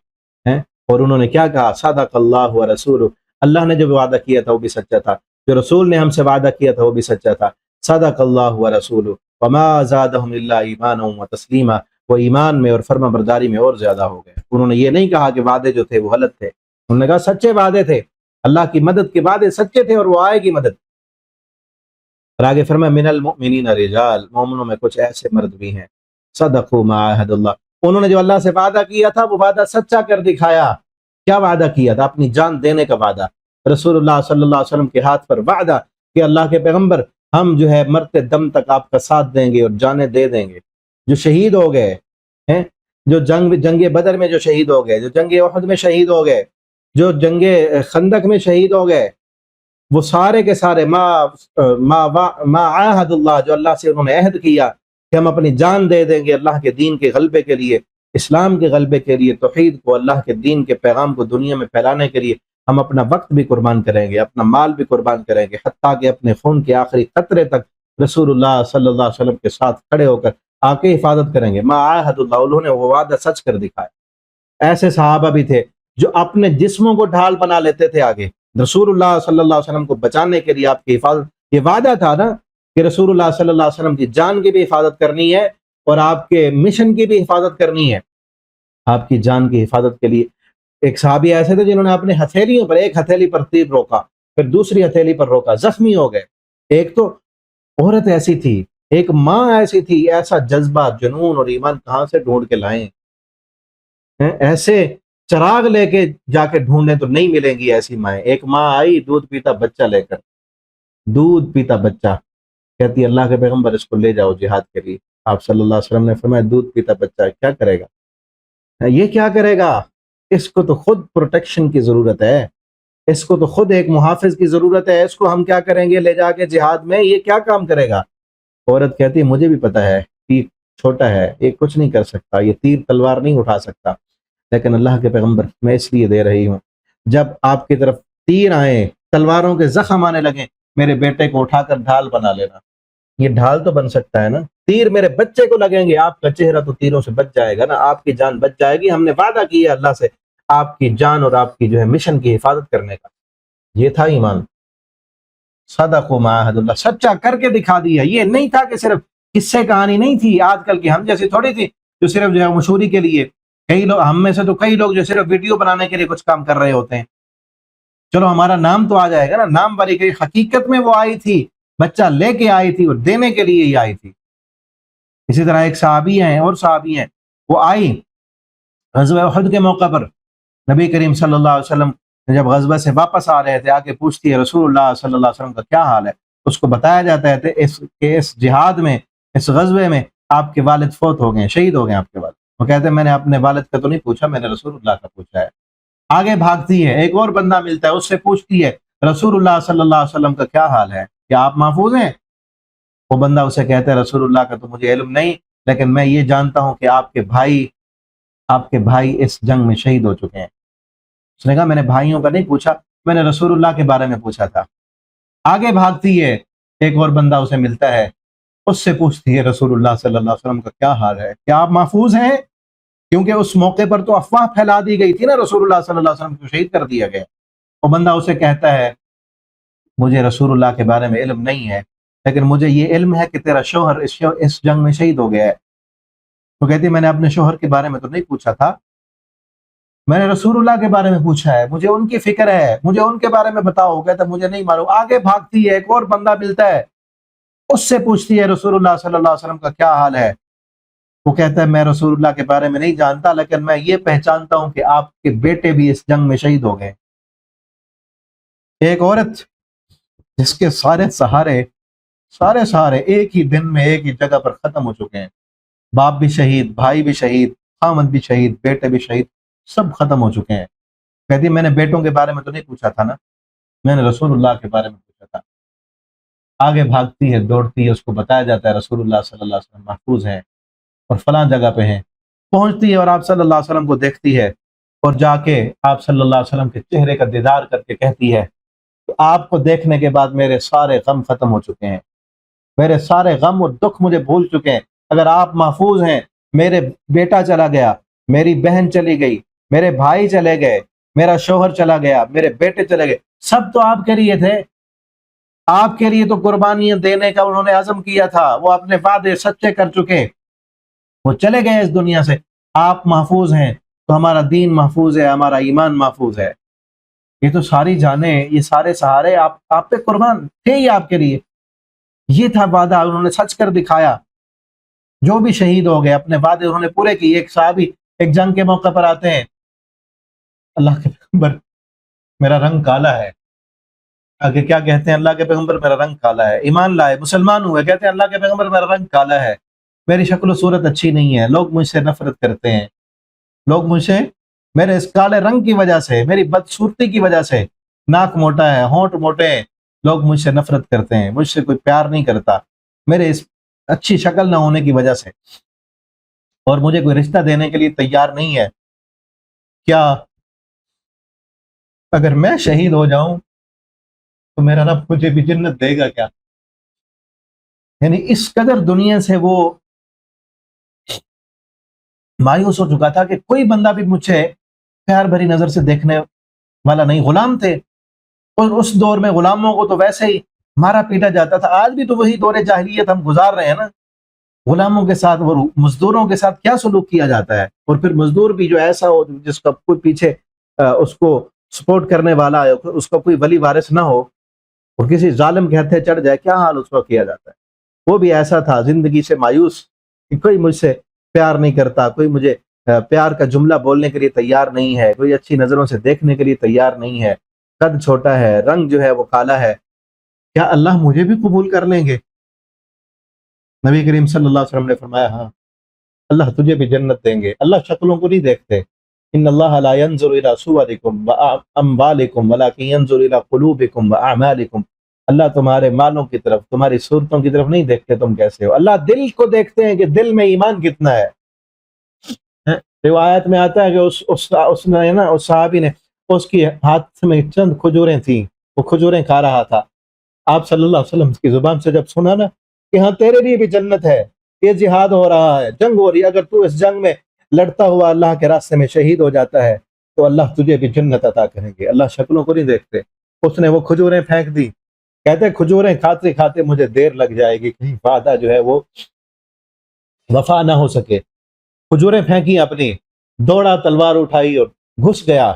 ہے. اور انہوں نے کیا کہا؟ صدق اللہ ورسولہ، اللہ نے جو وعدہ کیا تھا وہ بھی سچا تھا، جو رسول نے ہم سے وعدہ کیا تھا وہ بھی سچا تھا. صدق اللہ ورسولہ وما زادهم الا ایمانا وتسلیما، وہ ایمان میں اور فرما برداری میں اور زیادہ ہو گئے. انہوں نے یہ نہیں کہا کہ وعدے جو تھے وہ غلط تھے، انہوں نے کہا سچے وعدے تھے، اللہ کی مدد کے وعدے سچے تھے اور وہ آئے گی مدد. اور آگے فرمایا من المؤمنین رجال، مومنوں میں کچھ ایسے مرد بھی ہیں صدقوا ما عاہد اللہ، انہوں نے جو اللہ سے وعدہ کیا تھا وہ وعدہ سچا کر دکھایا. کیا وعدہ کیا تھا؟ اپنی جان دینے کا وعدہ. رسول اللہ صلی اللہ علیہ وسلم کے ہاتھ پر وعدہ کہ اللہ کے پیغمبر ہم جو ہے مرتے دم تک آپ کا ساتھ دیں گے اور جانیں دے دیں گے. جو شہید ہو گئے ہیں، جو جنگ بدر میں جو شہید ہو گئے، جو جنگ احد میں شہید ہو گئے، جو جنگ خندق میں شہید ہو گئے، وہ سارے کے سارے ما عاہد اللہ، جو اللہ سے انہوں نے عہد کیا کہ ہم اپنی جان دے دیں گے اللہ کے دین کے غلبے کے لیے، اسلام کے غلبے کے لیے، توحید کو، اللہ کے دین کے پیغام کو دنیا میں پھیلانے کے لیے ہم اپنا وقت بھی قربان کریں گے، اپنا مال بھی قربان کریں گے، حتیٰ کہ اپنے خون کے آخری قطرے تک رسول اللہ صلی اللہ علیہ وسلم کے ساتھ کھڑے ہو کر آ کے حفاظت کریں گے. ما عاہد اللہ، انہوں نے وہ وعدہ سچ کر دکھایا. ایسے صحابہ بھی تھے جو اپنے جسموں کو ڈھال بنا لیتے تھے آگے رسول اللہ صلی اللہ علیہ وسلم کو بچانے کے لیے. آپ کی حفاظت، یہ وعدہ تھا نا کہ رسول اللہ صلی اللہ علیہ وسلم کی جان کی بھی حفاظت کرنی ہے اور آپ کے مشن کی بھی حفاظت کرنی ہے. آپ کی جان کی حفاظت کے لیے ایک صحابی ایسے تھے جنہوں نے اپنے ہتھیلیوں پر، ایک ہتھیلی پر تیر روکا، پھر دوسری ہتھیلی پر روکا، زخمی ہو گئے. ایک تو عورت ایسی تھی، ایک ماں ایسی تھی، ایسا جذبہ، جنون اور ایمان کہاں سے ڈھونڈ کے لائیں؟ ایسے چراغ لے کے جا کے ڈھونڈیں تو نہیں ملیں گی ایسی مائیں. ایک ماں آئی دودھ پیتا بچہ لے کر، دودھ پیتا بچہ، کہتی اللہ کے پیغمبر اس کو لے جاؤ جہاد کے لیے. آپ صلی اللہ علیہ وسلم نے فرمایا دودھ پیتا بچہ کیا کرے گا؟ یہ کیا کرے گا؟ اس کو تو خود پروٹیکشن کی ضرورت ہے، اس کو تو خود ایک محافظ کی ضرورت ہے، اس کو ہم کیا کریں گے لے جا کے جہاد میں؟ یہ کیا کام کرے گا؟ عورت کہتی مجھے بھی پتا ہے تیر چھوٹا ہے، یہ کچھ نہیں کر سکتا، یہ تیر تلوار نہیں اٹھا سکتا، لیکن اللہ کے پیغمبر میں اس لیے دے رہی ہوں، جب آپ کی طرف تیر آئیں، تلواروں کے زخم آنے لگیں، میرے بیٹے کو اٹھا کر ڈھال بنا لینا. یہ ڈھال تو بن سکتا ہے نا، تیر میرے بچے کو لگیں گے، آپ کا چہرہ تو تیروں سے بچ جائے گا نا، آپ کی جان بچ جائے گی. ہم نے وعدہ کیا اللہ سے آپ کی جان اور آپ کی جو ہے مشن کی حفاظت کرنے کا. یہ تھا ایمان. صدقوا ما عاہد اللہ، سچا کر کے دکھا دیا. یہ نہیں تھا کہ صرف قصے کہانی نہیں تھی آج کل کی ہم جیسی تھوڑی تھی جو صرف جو ہے مشہوری کے لیے. کئی لوگ ہم میں سے تو کئی لوگ جو صرف ویڈیو بنانے کے لیے کچھ کام کر رہے ہوتے ہیں. چلو ہمارا نام تو آ جائے گا نا، نام والی کہ حقیقت میں وہ آئی تھی، بچہ لے کے آئی تھی اور دینے کے لیے ہی آئی تھی. اسی طرح ایک صحابی ہیں اور صحابی ہیں، وہ آئی غزوہ احد کے موقع پر. نبی کریم صلی اللہ علیہ وسلم جب غزوہ سے واپس آ رہے تھے، آ کے پوچھتی ہے رسول اللہ صلی اللہ علیہ وسلم کا کیا حال ہے. اس کو بتایا جاتا ہے کہ اس جہاد میں، اس غزوے میں آپ کے والد فوت ہو گئے، شہید ہو گئے آپ کے والد. وہ کہتے ہیں میں نے اپنے والد کا تو نہیں پوچھا، میں نے رسول اللہ کا پوچھا ہے. آگے بھاگتی ہے، ایک اور بندہ ملتا ہے، اس سے پوچھتی ہے رسول اللہ صلی اللہ علیہ وسلم کا کیا حال ہے، کیا آپ محفوظ ہیں؟ وہ بندہ اسے کہتا ہے رسول اللہ کا تو مجھے علم نہیں، لیکن میں یہ جانتا ہوں کہ آپ کے بھائی اس جنگ میں شہید ہو چکے ہیں. اس نے کہا میں نے بھائیوں کا نہیں پوچھا، میں نے رسول اللہ کے بارے میں پوچھا تھا. آگے بھاگتی ہے، ایک اور بندہ اسے ملتا ہے، اس سے پوچھتی ہے رسول اللہ صلی اللہ علیہ وسلم کا کیا حال ہے، کیا آپ محفوظ ہیں؟ کیونکہ اس موقع پر تو افواہ پھیلا دی گئی تھی نا، رسول اللہ صلی اللہ علیہ وسلم کو شہید کر دیا گیا. وہ بندہ اسے کہتا ہے مجھے رسول اللہ کے بارے میں علم نہیں ہے، لیکن مجھے یہ علم ہے کہ تیرا شوہر اس جنگ میں شہید ہو گیا ہے. تو کہتی میں نے اپنے شوہر کے بارے میں تو نہیں پوچھا تھا، میں نے رسول اللہ کے بارے میں پوچھا ہے، مجھے ان کی فکر ہے، مجھے ان کے بارے میں بتاؤ. کہتا مجھے نہیں معلوم. آگے بھاگتی ہے، ایک اور بندہ ملتا ہے، اس سے پوچھتی ہے رسول اللہ صلی اللہ علیہ وسلم کا کیا حال ہے. وہ کہتا ہے میں رسول اللہ کے بارے میں نہیں جانتا، لیکن میں یہ پہچانتا ہوں کہ آپ کے بیٹے بھی اس جنگ میں شہید ہو گئے. ایک عورت جس کے سارے سہارے ایک ہی دن میں ایک ہی جگہ پر ختم ہو چکے ہیں، باپ بھی شہید، بھائی بھی شہید، خامد بھی شہید، بیٹے بھی شہید، سب ختم ہو چکے ہیں. کہتی میں نے بیٹوں کے بارے میں تو نہیں پوچھا تھا نا، میں نے رسول اللہ کے بارے میں پوچھا تھا. آگے بھاگتی ہے، دوڑتی ہے، اس کو بتایا جاتا ہے رسول اللہ صلی اللہ علیہ وسلم محفوظ ہیں اور فلاں جگہ پہ ہیں. پہنچتی ہے اور آپ صلی اللہ علیہ وسلم کو دیکھتی ہے، اور جا کے آپ صلی اللہ علیہ وسلم کے چہرے کا دیدار کر کے کہتی ہے کہ آپ کو دیکھنے کے بعد میرے سارے غم ختم ہو چکے ہیں، میرے سارے غم اور دکھ مجھے بھول چکے ہیں. اگر آپ محفوظ ہیں، میرے بیٹا چلا گیا، میری بہن چلی گئی، میرے بھائی چلے گئے، میرا شوہر چلا گیا، میرے بیٹے چلے گئے، سب تو آپ کے لیے تھے. آپ کے لیے تو قربانیاں دینے کا انہوں نے عزم کیا تھا، وہ اپنے وعدے سچے کر چکے، وہ چلے گئے اس دنیا سے. آپ محفوظ ہیں تو ہمارا دین محفوظ ہے، ہمارا ایمان محفوظ ہے. یہ تو ساری جانیں، یہ سارے سہارے آپ پہ قربان تھے ہی آپ کے لیے. یہ تھا وعدہ، انہوں نے سچ کر دکھایا. جو بھی شہید ہو گئے اپنے وعدے انہوں نے پورے کیے. ایک صحابی ایک جنگ کے موقع پر آتے ہیں، اللہ کے پیغمبر میرا رنگ کالا ہے. آگے کیا کہتے ہیں؟ اللہ کے پیغمبر میرا رنگ کالا ہے. ایمان لائے، مسلمان ہوئے، کہتے ہیں اللہ کے پیغمبر میرا رنگ کالا ہے، میری شکل و صورت اچھی نہیں ہے، لوگ مجھ سے نفرت کرتے ہیں، لوگ مجھ سے میرے اس کالے رنگ کی وجہ سے، میری بدصورتی کی وجہ سے، ناک موٹا ہے، ہونٹ موٹے ہیں، لوگ مجھ سے نفرت کرتے ہیں، مجھ سے کوئی پیار نہیں کرتا میرے اس اچھی شکل نہ ہونے کی وجہ سے، اور مجھے کوئی رشتہ دینے کے لیے تیار نہیں ہے. کیا اگر میں شہید ہو جاؤں تو میرا رب مجھے بھی جنت دے گا کیا؟ یعنی اس قدر دنیا سے وہ مایوس ہو چکا تھا کہ کوئی بندہ بھی مجھے پیار بھری نظر سے دیکھنے والا نہیں. غلام تھے، اور اس دور میں غلاموں کو تو ویسے ہی مارا پیٹا جاتا تھا. آج بھی تو وہی دور جاہلیت ہم گزار رہے ہیں نا. غلاموں کے ساتھ اور مزدوروں کے ساتھ کیا سلوک کیا جاتا ہے، اور پھر مزدور بھی جو ایسا ہو جس کا کوئی پیچھے اس کو سپورٹ کرنے والا ہے، اس کا کوئی ولی وارث نہ ہو، اور کسی ظالم کے ہتھے چڑھ جائے، کیا حال اس کا کیا جاتا ہے. وہ بھی ایسا تھا، زندگی سے مایوس کہ کوئی مجھ سے پیار نہیں کرتا، کوئی مجھے پیار کا جملہ بولنے کے لیے تیار نہیں ہے، کوئی اچھی نظروں سے دیکھنے کے لیے تیار نہیں ہے، قد چھوٹا ہے، رنگ جو ہے وہ کالا ہے، کیا اللہ مجھے بھی قبول کر لیں گے؟ نبی کریم صلی اللہ علیہ وسلم نے فرمایا ہاں، اللہ تجھے بھی جنت دیں گے. اللہ شکلوں کو نہیں دیکھتے. ان اللہ لا ينظر الى صورکم واموالکم ولکن ينظر الى قلوبکم واعمالکم. اللہ تمہارے مالوں کی طرف، تمہاری صورتوں کی طرف نہیں دیکھتے تم کیسے ہو، اللہ دل کو دیکھتے ہیں کہ دل میں ایمان کتنا ہے. روایت میں آتا ہے کہ اس نے نا، اس صحابی نے، اس کی ہاتھ میں چند کھجوریں تھیں، وہ کھجوریں کھا رہا تھا. آپ صلی اللہ علیہ وسلم کی زبان سے جب سنا نا کہ ہاں تیرے لیے بھی جنت ہے، یہ جہاد ہو رہا ہے، جنگ ہو رہی ہے، اگر تو اس جنگ میں لڑتا ہوا اللہ کے راستے میں شہید ہو جاتا ہے تو اللہ تجھے بھی جنت عطا کریں گے. اللہ شکلوں کو نہیں دیکھتے. اس نے وہ کھجوریں پھینک دی. کہتے کھجوریں کھاتے کھاتے مجھے دیر لگ جائے گی، کہیں وعدہ جو ہے وہ وفا نہ ہو سکے. کھجوریں پھینکی اپنی، دوڑا، تلوار اٹھائی اور گھس گیا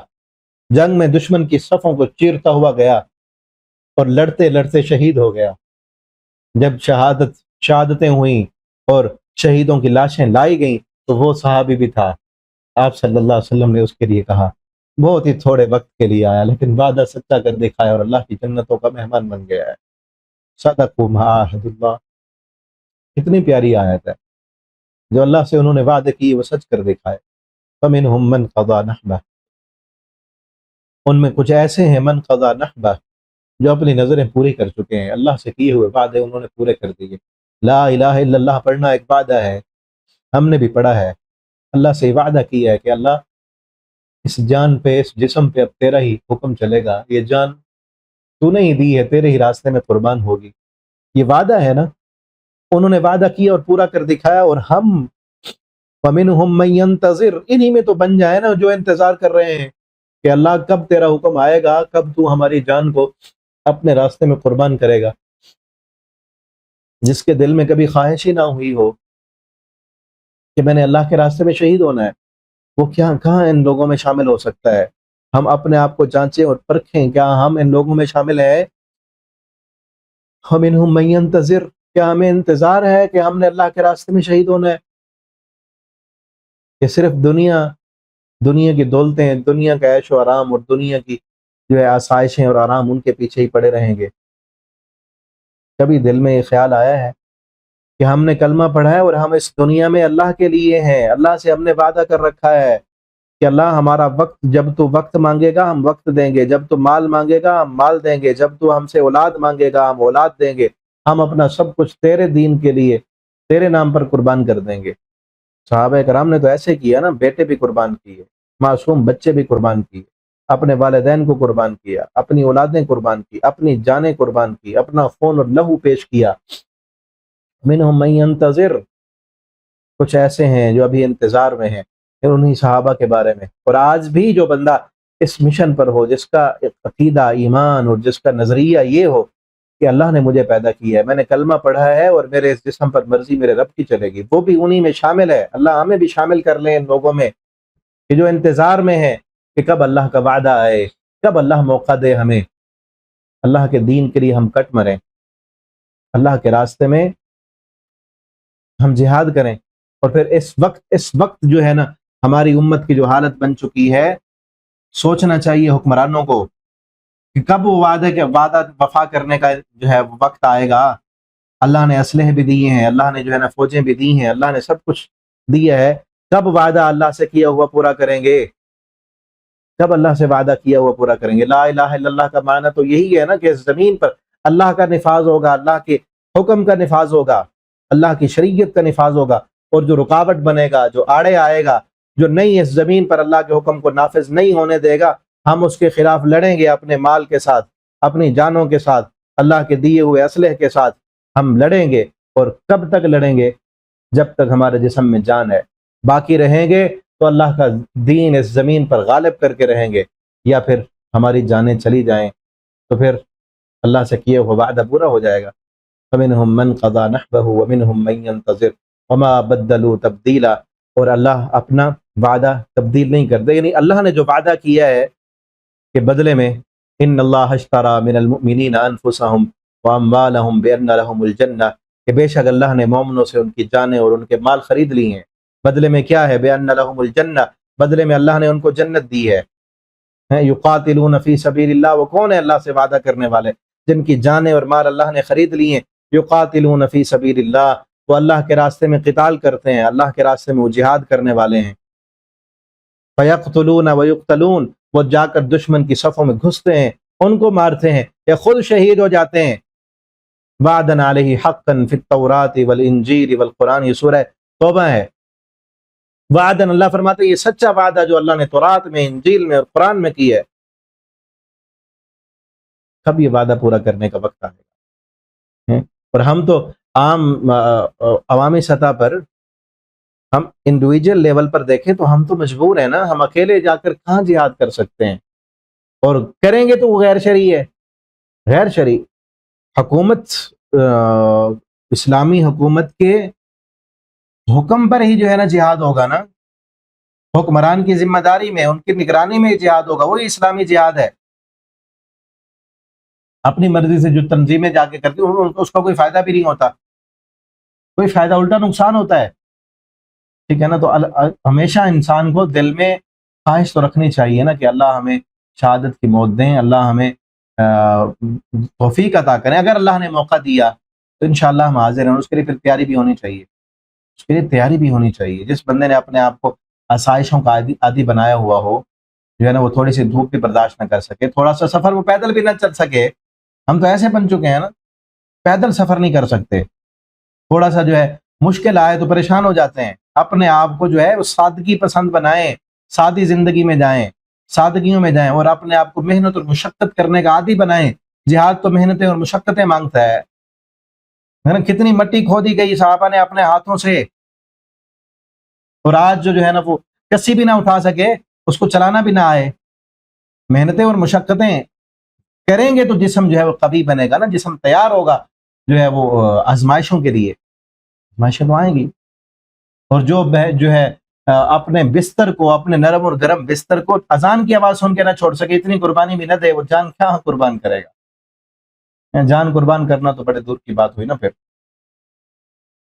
جنگ میں، دشمن کی صفوں کو چیرتا ہوا گیا اور لڑتے لڑتے شہید ہو گیا. جب شہادتیں ہوئیں اور شہیدوں کی لاشیں لائی گئیں تو وہ صحابی بھی تھا. آپ صلی اللہ علیہ وسلم نے اس کے لیے کہا بہت ہی تھوڑے وقت کے لیے آیا لیکن وعدہ سچا کر دکھایا اور اللہ کی جنتوں کا مہمان بن گیا ہے. صدقوا ما عاہدوا اللہ. کتنی پیاری آیت ہے. جو اللہ سے انہوں نے وعدے کی وہ سچ کر دکھائے. فمنہم من قضى نحبہ. ان میں کچھ ایسے ہیں من قضى نحبہ جو اپنی نظریں پوری کر چکے ہیں، اللہ سے کیے ہوئے وعدے انہوں نے پورے کر دیے. لا الہ الا اللہ پڑھنا ایک وعدہ ہے، ہم نے بھی پڑھا ہے. اللہ سے وعدہ کیا ہے کہ اللہ اس جان پہ، اس جسم پہ اب تیرا ہی حکم چلے گا، یہ جان تو نے ہی دی ہے، تیرے ہی راستے میں قربان ہوگی. یہ وعدہ ہے نا. انہوں نے وعدہ کیا اور پورا کر دکھایا، اور ہم وَمِنْهُمْ مَن يَنْتَظِرُ، انہی میں تو بن جائے نا جو انتظار کر رہے ہیں کہ اللہ کب تیرا حکم آئے گا، کب تو ہماری جان کو اپنے راستے میں قربان کرے گا۔ جس کے دل میں کبھی خواہش ہی نہ ہوئی ہو کہ میں نے اللہ کے راستے میں شہید ہونا ہے، وہ کیا کہاں ان لوگوں میں شامل ہو سکتا ہے؟ ہم اپنے آپ کو جانچیں اور پرکھیں، کیا ہم ان لوگوں میں شامل ہیں؟ وَمِنْهُمْ مَن يَنْتَظِرُ، کیا ہمیں انتظار ہے کہ ہم نے اللہ کے راستے میں شہید ہونا ہے، کہ صرف دنیا کی دولتیں، دنیا کا عیش و آرام اور دنیا کی جو ہے آسائشیں اور آرام، ان کے پیچھے ہی پڑے رہیں گے؟ کبھی دل میں یہ خیال آیا ہے کہ ہم نے کلمہ پڑھا ہے اور ہم اس دنیا میں اللہ کے لیے ہیں، اللہ سے ہم نے وعدہ کر رکھا ہے کہ اللہ ہمارا وقت، جب تو وقت مانگے گا ہم وقت دیں گے، جب تو مال مانگے گا ہم مال دیں گے، جب تو ہم سے اولاد مانگے گا ہم اولاد دیں گے، ہم اپنا سب کچھ تیرے دین کے لیے، تیرے نام پر قربان کر دیں گے۔ صحابہ کرام نے تو ایسے کیا نا، بیٹے بھی قربان کیے، معصوم بچے بھی قربان کیے، اپنے والدین کو قربان کیا، اپنی اولادیں قربان کی، اپنی جانیں قربان کی، اپنا خون اور لہو پیش کیا۔ منہم من ینتظر، کچھ ایسے ہیں جو ابھی انتظار میں ہیں، انہی صحابہ کے بارے میں۔ اور آج بھی جو بندہ اس مشن پر ہو، جس کا عقیدہ، ایمان اور جس کا نظریہ یہ ہو کہ اللہ نے مجھے پیدا کیا ہے، میں نے کلمہ پڑھا ہے اور میرے اس جسم پر مرضی میرے رب کی چلے گی، وہ بھی انہی میں شامل ہے۔ اللہ ہمیں بھی شامل کر لیں ان لوگوں میں کہ جو انتظار میں ہیں کہ کب اللہ کا وعدہ آئے، کب اللہ موقع دے ہمیں، اللہ کے دین کے لیے ہم کٹ مریں، اللہ کے راستے میں ہم جہاد کریں۔ اور پھر اس وقت جو ہے نا ہماری امت کی جو حالت بن چکی ہے، سوچنا چاہیے حکمرانوں کو کہ کب وہ وعدہ وفا کرنے کا جو ہے وقت آئے گا۔ اللہ نے اسلحے بھی دیے ہیں، اللہ نے جو ہے نا فوجیں بھی دی ہیں، اللہ نے سب کچھ دیا ہے، کب وعدہ اللہ سے کیا ہوا پورا کریں گے؟ کب اللہ سے وعدہ کیا ہوا پورا کریں گے؟ لا الہ الا اللہ کا معنی تو یہی ہے نا کہ زمین پر اللہ کا نفاذ ہوگا، اللہ کے حکم کا نفاذ ہوگا، اللہ کی شریعت کا نفاذ ہوگا، اور جو رکاوٹ بنے گا، جو آڑے آئے گا، جو نہیں اس زمین پر اللہ کے حکم کو نافذ نہیں ہونے دے گا، ہم اس کے خلاف لڑیں گے، اپنے مال کے ساتھ، اپنی جانوں کے ساتھ، اللہ کے دیے ہوئے اسلحے کے ساتھ ہم لڑیں گے۔ اور کب تک لڑیں گے؟ جب تک ہمارے جسم میں جان ہے، باقی رہیں گے تو اللہ کا دین اس زمین پر غالب کر کے رہیں گے، یا پھر ہماری جانیں چلی جائیں تو پھر اللہ سے کیے ہوا وعدہ پورا ہو جائے گا۔ فَمِنْهُمْ مَنْ قَضَى نَحْبَهُ وَمِنْهُمْ مَنْ يَنْتَظِرُ وَمَا بَدَّلُوا تَبْدِيلًا، اور اللہ اپنا وعدہ تبدیل نہیں کرتے، یعنی اللہ نے جو وعدہ کیا ہے کہ بدلے میں ان اللہ اشترى من المؤمنین انفسهم واموالهم بان لهم الجنہ، کہ بے شک اللہ نے مومنوں سے ان کی جانیں اور ان کے مال خرید لی ہیں، بدلے میں کیا ہے؟ بان لهم الجنہ، بدلے میں اللہ نے ان کو جنت دی ہے۔ یقاتلون فی سبیل اللہ، وہ کون ہے اللہ سے وعدہ کرنے والے؟ جن کی جانیں اور مال اللہ نے خرید لی ہیں۔ یقاتلون فی سبیل اللہ، وہ اللہ کے راستے میں قتال کرتے ہیں، اللہ کے راستے میں وہ جہاد کرنے والے ہیں۔ فیقتلون ویقتلون، وہ جا کر دشمن کی صفوں میں گھستے ہیں، ان کو مارتے ہیں یا خود شہید ہو جاتے ہیں۔ وعدن علیہ حقا فی التوراۃ والانجیل والقرآن، یہ سورہ توبہ ہے۔ وعدن، اللہ فرماتے ہیں یہ سچا وعدہ جو اللہ نے تورات میں، انجیل میں اور قرآن میں کی ہے۔ کب یہ وعدہ پورا کرنے کا وقت آئے گا؟ اور ہم تو عام عوامی سطح پر، ہم انڈیویجول لیول پر دیکھیں تو ہم تو مجبور ہیں نا، ہم اکیلے جا کر کہاں جہاد کر سکتے ہیں؟ اور کریں گے تو وہ غیر شرعی ہے، غیر شرعی حکومت، اسلامی حکومت کے حکم پر ہی جو ہے نا جہاد ہوگا نا، حکمران کی ذمہ داری میں، ان کی نگرانی میں جہاد ہوگا، وہی اسلامی جہاد ہے۔ اپنی مرضی سے جو تنظیمیں جا کے کرتی ہیں اس کا کوئی فائدہ بھی نہیں ہوتا، کوئی فائدہ، الٹا نقصان ہوتا ہے، ٹھیک ہے نا؟ تو ہمیشہ انسان کو دل میں خواہش تو رکھنی چاہیے نا کہ اللہ ہمیں شہادت کی موت دیں، اللہ ہمیں توفیق عطا کریں۔ اگر اللہ نے موقع دیا تو انشاءاللہ ہم حاضر ہیں، اس کے لیے پھر تیاری بھی ہونی چاہیے، اس کے لیے تیاری بھی ہونی چاہیے۔ جس بندے نے اپنے آپ کو آسائشوں کا عادی بنایا ہوا ہو، جو ہے نا وہ تھوڑی سی دھوپ بھی برداشت نہ کر سکے، تھوڑا سا سفر وہ پیدل بھی نہ چل سکے، ہم تو ایسے بن چکے ہیں نا پیدل سفر نہیں کر سکتے، تھوڑا سا جو ہے مشکل آئے تو پریشان ہو جاتے ہیں۔ اپنے آپ کو جو ہے وہ سادگی پسند بنائیں، سادی زندگی میں جائیں، سادگیوں میں جائیں، اور اپنے آپ کو محنت اور مشقت کرنے کا عادی بنائیں۔ جہاد تو محنتیں اور مشقتیں مانگتا ہے نا؟ کتنی مٹی کھودی گئی صحابہ نے اپنے ہاتھوں سے، اور آج جو ہے نا وہ کسی بھی نہ اٹھا سکے، اس کو چلانا بھی نہ آئے، محنتیں اور مشقتیں کریں گے تو جسم جو ہے وہ قوی بنے گا نا، جسم تیار ہوگا جو ہے وہ آزمائشوں کے لیے، آزمائشیں تو آئیں گی۔ اور جو ہے اپنے بستر کو، اپنے نرم اور گرم بستر کو اذان کی آواز سن کے نہ چھوڑ سکے، اتنی قربانی بھی نہ دے، وہ جان کیا قربان کرے گا؟ جان قربان کرنا تو بڑے دور کی بات ہوئی نا پھر۔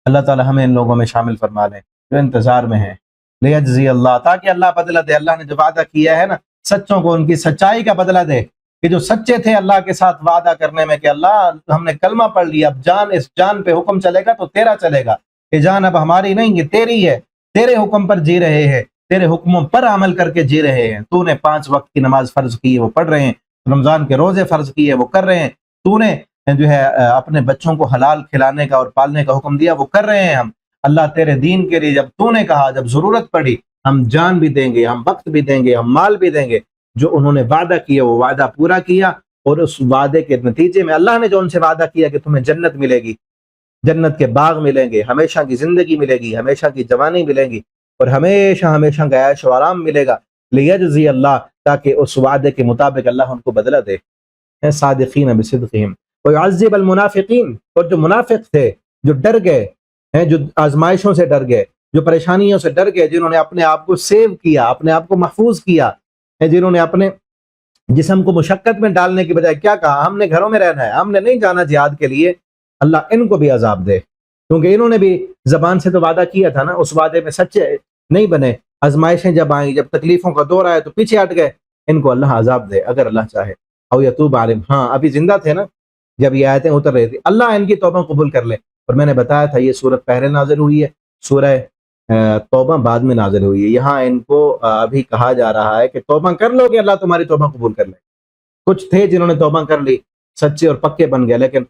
اللہ تعالی ہمیں ان لوگوں میں شامل فرما لے جو انتظار میں ہیں، لیجزی اللہ، تاکہ اللہ بدلہ دے، اللہ نے جو وعدہ کیا ہے نا سچوں کو ان کی سچائی کا بدلہ دے، کہ جو سچے تھے اللہ کے ساتھ وعدہ کرنے میں کہ اللہ ہم نے کلمہ پڑھ لیا، اب جان اس جان پہ حکم چلے گا تو تیرا چلے گا، یہ جان اب ہماری نہیں، یہ تیری ہے، تیرے حکم پر جی رہے ہیں، تیرے حکموں پر عمل کر کے جی رہے ہیں، تو نے 5 وقت کی نماز فرض کی ہے وہ پڑھ رہے ہیں، رمضان کے روزے فرض کیے وہ کر رہے ہیں، تو نے جو ہے اپنے بچوں کو حلال کھلانے کا اور پالنے کا حکم دیا وہ کر رہے ہیں ہم۔ اللہ تیرے دین کے لیے جب تو نے کہا، جب ضرورت پڑی، ہم جان بھی دیں گے، ہم وقت بھی دیں گے، ہم مال بھی دیں گے، جو انہوں نے وعدہ کیا وہ وعدہ پورا کیا، اور اس وعدے کے نتیجے میں اللہ نے جو ان سے وعدہ کیا کہ تمہیں جنت ملے گی، جنت کے باغ ملیں گے، ہمیشہ کی زندگی ملے گی، ہمیشہ کی جوانی ملے گی، اور ہمیشہ ہمیشہ کا عیش و آرام ملے گا، لیجزی اللہ، تاکہ اس وعدے کے مطابق اللہ ان کو بدلہ دے، صادقین بصدقہم ویعذب المنافقین، اور جو منافق تھے، جو ڈر گئے ہیں، جو آزمائشوں سے ڈر گئے، جو پریشانیوں سے ڈر گئے، جنہوں نے اپنے آپ کو سیو کیا، اپنے آپ کو محفوظ کیا، جنہوں نے اپنے جسم کو مشقت میں ڈالنے کی بجائے کیا کہا، ہم نے گھروں میں رہنا ہے، ہم نے نہیں جانا جہاد کے لیے، اللہ ان کو بھی عذاب دے، کیونکہ انہوں نے بھی زبان سے تو وعدہ کیا تھا نا، اس وعدے میں سچے نہیں بنے، آزمائشیں جب آئیں، جب تکلیفوں کا دور آئے تو پیچھے ہٹ گئے، ان کو اللہ عذاب دے اگر اللہ چاہے، او یتوب علیہم، ہاں ابھی زندہ تھے نا جب یہ آیتیں اتر رہی تھی، اللہ ان کی توبہ قبول کر لے۔ اور میں نے بتایا تھا یہ سورت پہلے نازل ہوئی ہے، سورہ توبہ بعد میں نازل ہوئی ہے، یہاں ان کو ابھی کہا جا رہا ہے کہ توبہ کر لو کہ اللہ تمہاری توبہ قبول کر لے۔ کچھ تھے جنہوں نے توبہ کر لی، سچے اور پکے بن گئے، لیکن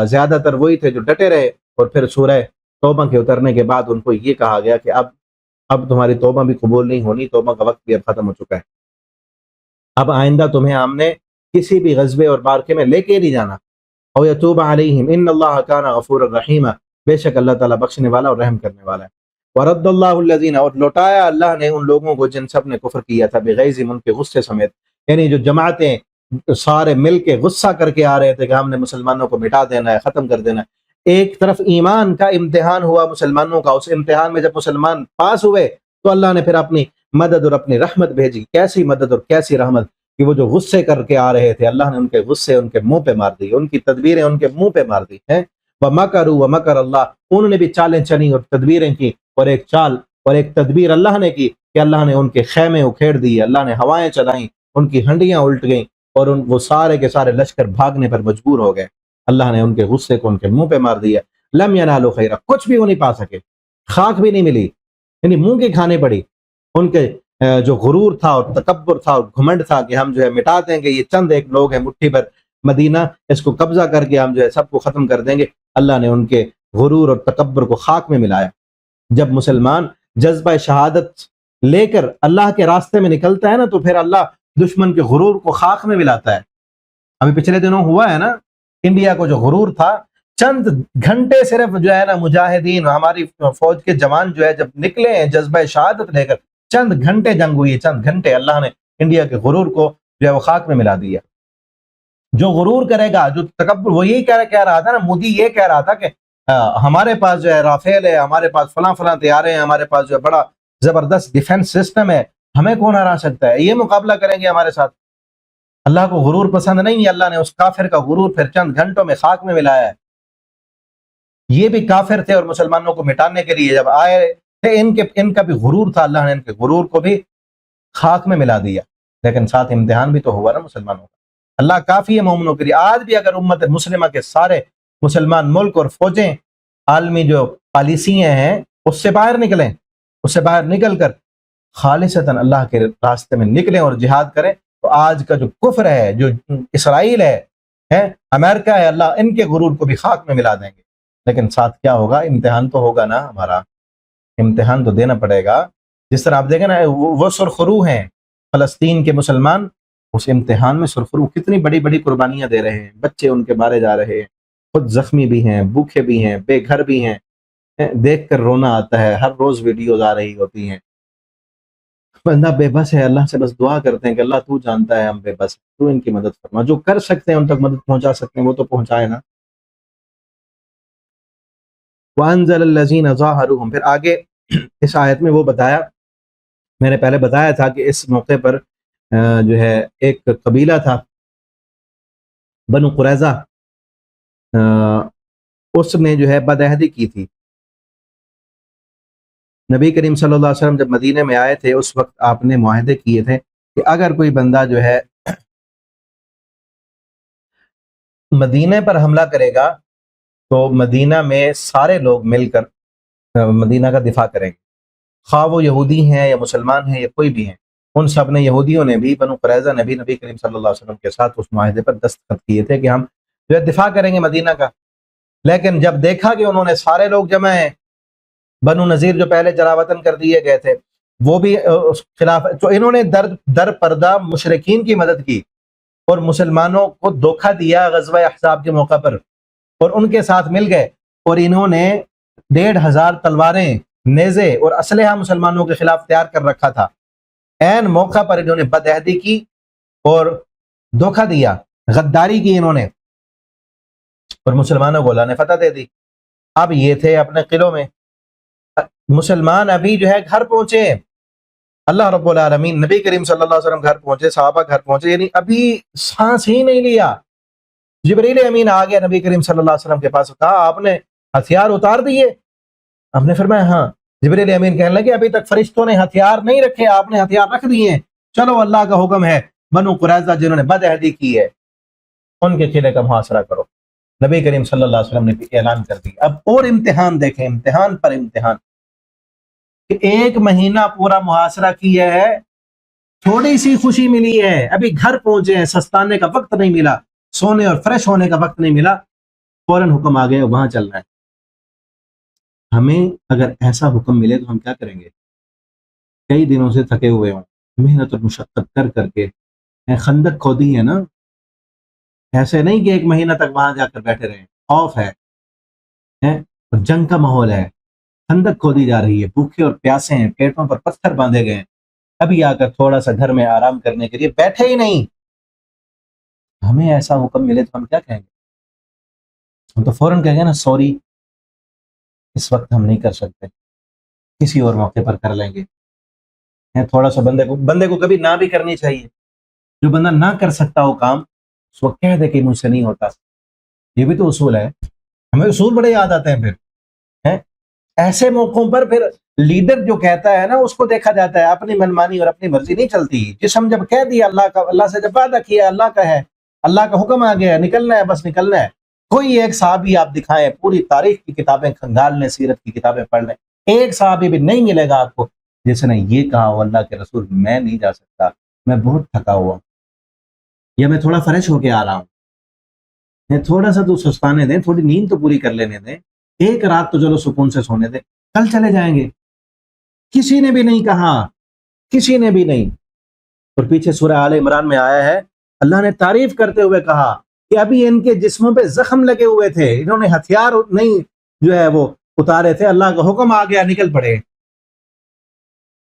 زیادہ تر وہی تھے جو ڈٹے رہے، اور پھر سورہ توبہ کے اترنے کے بعد ان کو یہ کہا گیا کہ اب تمہاری توبہ بھی قبول نہیں ہونی، توبہ کا وقت بھی اب ختم ہو چکا ہے، اب آئندہ تمہیں ہم نے کسی بھی غزوے اور مارکے میں لے کے نہیں جانا، او یتوب علیہم ان اللہ کان غفور الرحیم، بے شک اللہ تعالیٰ بخشنے والا اور رحم کرنے والا ہے۔ ورد اللہ الذین، اور لوٹایا اللہ نے ان لوگوں کو جن سب نے کفر کیا تھا، بغیظہم، ان کے غصے سمیت، یعنی جو جماعتیں سارے مل کے غصہ کر کے آ رہے تھے کہ ہم نے مسلمانوں کو مٹا دینا ہے، ختم کر دینا ہے، ایک طرف ایمان کا امتحان ہوا مسلمانوں کا، اس امتحان میں جب مسلمان پاس ہوئے تو اللہ نے پھر اپنی مدد اور اپنی رحمت بھیجی، کیسی مدد اور کیسی رحمت کہ وہ جو غصے کر کے آ رہے تھے اللہ نے ان کے غصے ان کے منہ پہ مار دی، ان کی تدبیریں ان کے منہ پہ مار دی ہیں، وَمَكَرُوا وَمَكَرَ اللَّهُ، انہوں نے بھی چالیں چلی اور تدبیریں کی، اور ایک چال اور ایک تدبیر اللہ نے کی کہ اللہ نے ان کے خیمے اکھیڑ دیے، اللہ نے ہوائیں چلائیں، ان کی ہنڈیاں الٹ گئیں، اور وہ سارے کے سارے لشکر بھاگنے پر مجبور ہو گئے، اللہ نے ان کے غصے کو ان کے منہ پہ مار دیا، لم ینالوا خیرا، کچھ بھی وہ نہیں پا سکے، خاک بھی نہیں ملی، یعنی منہ کی کھانے پڑی، ان کے جو غرور تھا اور تکبر تھا اور گھمنڈ تھا کہ ہم جو ہے مٹا دیں گے، یہ چند ایک لوگ ہیں مٹھی بھر مدینہ، اس کو قبضہ کر کے ہم جو ہے سب کو ختم کر دیں گے، اللہ نے ان کے غرور اور تکبر کو خاک میں ملایا۔ جب مسلمان جذبہ شہادت لے کر اللہ کے راستے میں نکلتا ہے نا تو پھر اللہ دشمن کے غرور کو خاک میں ملاتا ہے۔ ابھی پچھلے دنوں ہوا ہے نا، انڈیا کو جو غرور تھا، چند گھنٹے صرف جو ہے نا مجاہدین ہماری فوج کے جوان جو ہے جب نکلے ہیں جذبہ شہادت لے کر، چند گھنٹے جنگ ہوئی ہے، چند گھنٹے، اللہ نے انڈیا کے غرور کو جو ہے وہ خاک میں ملا دیا۔ جو غرور کرے گا، جو تکبر، وہ یہی کہہ رہا تھا نا، مودی یہ کہہ رہا تھا کہ ہمارے پاس جو ہے رافیل ہے، ہمارے پاس فلاں فلاں طیارے ہیں، ہمارے پاس جو ہے بڑا زبردست ڈیفنس سسٹم ہے، ہمیں کون ہرا سکتا ہے، یہ مقابلہ کریں گے ہمارے ساتھ۔ اللہ کو غرور پسند نہیں، اللہ نے اس کافر کا غرور پھر چند گھنٹوں میں خاک میں ملایا ہے۔ یہ بھی کافر تھے اور مسلمانوں کو مٹانے کے لیے جب آئے تھے، ان کا بھی غرور تھا، اللہ نے ان کے غرور کو بھی خاک میں ملا دیا، لیکن ساتھ امتحان بھی تو ہوا نا مسلمانوں کا۔ اللہ کافی ہے مومنوں کے لیے۔ آج بھی اگر امت مسلمہ کے سارے مسلمان ملک اور فوجیں عالمی جو پالیسیاں ہیں اس سے باہر نکلیں، اس سے باہر نکل کر خالصتاً اللہ کے راستے میں نکلیں اور جہاد کریں، تو آج کا جو کفر ہے، جو اسرائیل ہے، امریکہ ہے، اللہ ان کے غرور کو بھی خاک میں ملا دیں گے۔ لیکن ساتھ کیا ہوگا؟ امتحان تو ہوگا نا، ہمارا امتحان تو دینا پڑے گا۔ جس طرح آپ دیکھیں نا، وہ سرخرو ہیں فلسطین کے مسلمان، اس امتحان میں سرخرو کتنی بڑی بڑی قربانیاں دے رہے ہیں، بچے ان کے مارے جا رہے ہیں، خود زخمی بھی ہیں، بھوکے بھی ہیں، بے گھر بھی ہیں، دیکھ کر رونا آتا ہے، ہر روز ویڈیوز آ رہی ہوتی ہیں، بندہ بے بس ہے، اللہ سے بس دعا کرتے ہیں کہ اللہ تو جانتا ہے ہم بے بس ہیں، تو ان کی مدد فرما، جو کر سکتے ہیں ان تک مدد پہنچا سکتے ہیں وہ تو پہنچائے نا۔ وَأَنزَلَ الَّذِينَ ظَاهَرُوهُمْ، پھر آگے اس آیت میں وہ بتایا، میں نے پہلے بتایا تھا کہ اس موقع پر جو ہے ایک قبیلہ تھا بنو قریظہ، اس نے جو ہے بدعہدی کی تھی۔ نبی کریم صلی اللہ علیہ وسلم جب مدینے میں آئے تھے اس وقت آپ نے معاہدے کیے تھے کہ اگر کوئی بندہ جو ہے مدینے پر حملہ کرے گا تو مدینہ میں سارے لوگ مل کر مدینہ کا دفاع کریں گے، خواہ وہ یہودی ہیں یا مسلمان ہیں یا کوئی بھی ہیں۔ ان سب نے، یہودیوں نے بھی، بنو قریظہ نے بھی نبی کریم صلی اللہ علیہ وسلم کے ساتھ اس معاہدے پر دستخط کیے تھے کہ ہم جو ہے دفاع کریں گے مدینہ کا۔ لیکن جب دیکھا کہ انہوں نے سارے لوگ جمع ہیں، بنو نذیر جو پہلے جلاوطن کر دیے گئے تھے وہ بھی اس خلاف، تو انہوں نے در پردہ مشرکین کی مدد کی اور مسلمانوں کو دھوکہ دیا غزوہ احزاب کے موقع پر، اور ان کے ساتھ مل گئے اور انہوں نے 1500 تلواریں، نیزے اور اسلحہ مسلمانوں کے خلاف تیار کر رکھا تھا۔ عین موقع پر انہوں نے بدعہدی کی اور دھوکہ دیا، غداری کی انہوں نے، اور مسلمانوں کو اللہ نے فتح دے دی۔ اب یہ تھے اپنے قلعوں میں، مسلمان ابھی جو ہے گھر پہنچے، اللہ رب العالمین، نبی کریم صلی اللہ علیہ وسلم گھر پہنچے، صحابہ گھر پہنچے، یعنی ابھی سانس ہی نہیں لیا، جبریل امین آ گیا نبی کریم صلی اللہ علیہ وسلم کے پاس، کہا آپ نے ہتھیار اتار دیے؟ آپ نے فرمایا ہاں۔ جبریل امین کہنے لگے ابھی تک فرشتوں نے ہتھیار نہیں رکھے، آپ نے ہتھیار رکھ دیے ہیں، چلو اللہ کا حکم ہے، بنو قریظہ جنہوں نے بدعہدی کی ہے ان کے قلعے کا محاصرہ کرو۔ نبی کریم صلی اللہ علیہ وسلم نے بھی اعلان کر دیا۔ اب اور امتحان دیکھیں، امتحان پر امتحان، کہ 1 مہینہ پورا محاصرہ کیا ہے، تھوڑی سی خوشی ملی ہے، ابھی گھر پہنچے ہیں، سستانے کا وقت نہیں ملا، سونے اور فریش ہونے کا وقت نہیں ملا، فوراً حکم آ گیا وہاں چلنا ہے۔ ہمیں اگر ایسا حکم ملے تو ہم کیا کریں گے؟ کئی دنوں سے تھکے ہوئے ہوں، محنت اور مشقت کر کر کے خندق کھودی ہے نا، ایسے نہیں کہ 1 مہینہ تک وہاں جا کر بیٹھے رہیں، خوف ہے اور جنگ کا ماحول ہے، خندق کھودی جا رہی ہے، بھوکے اور پیاسے ہیں، پیٹوں پر پتھر باندھے گئے ہیں، ابھی آ کر تھوڑا سا گھر میں آرام کرنے کے لیے بیٹھے ہی نہیں۔ ہمیں ایسا حکم ملے تو ہم کیا کہیں گے؟ ہم تو فوراً کہیں گے نا سوری، اس وقت ہم نہیں کر سکتے، کسی اور موقع پر کر لیں گے۔ تھوڑا سا بندے کو کبھی نہ بھی کرنی چاہیے، جو بندہ نہ کر سکتا ہو کام اس وقت کہہ دے کہ مجھ سے نہیں ہوتا، یہ بھی تو اصول ہے۔ ہمیں اصول بڑے یاد آتے ہیں پھر ایسے موقعوں پر، پھر لیڈر جو کہتا ہے نا اس کو دیکھا جاتا ہے، اپنی منمانی اور اپنی مرضی نہیں چلتی۔ جسم جب کہہ دیا اللہ سے جب وعدہ کیا اللہ کا ہے، اللہ کا حکم آ گیا، نکلنا ہے بس نکلنا ہے۔ کوئی ایک صحابی آپ دکھائیں، پوری تاریخ کی کتابیں کھنگال لیں، سیرت کی کتابیں پڑھ لیں، ایک صحابی بھی نہیں ملے گا آپ کو جس نے یہ کہا ہو اللہ کے رسول میں نہیں جا سکتا، میں بہت تھکا ہوا ہوں، یا میں تھوڑا فریش ہو کے آ رہا ہوں، تھوڑا سا تو سستانے دیں، تھوڑی نیند تو پوری کر لینے دیں، ایک رات تو چلو سکون سے سونے دیں، کل چلے جائیں گے۔ کسی نے بھی نہیں کہا، کسی نے بھی نہیں۔ اور پیچھے سورہ آل عمران میں آیا ہے، اللہ نے تعریف کرتے ہوئے کہا کہ ابھی ان کے جسموں پہ زخم لگے ہوئے تھے، انہوں نے ہتھیار نہیں جو ہے وہ اتارے تھے، اللہ کا حکم آ گیا نکل پڑے۔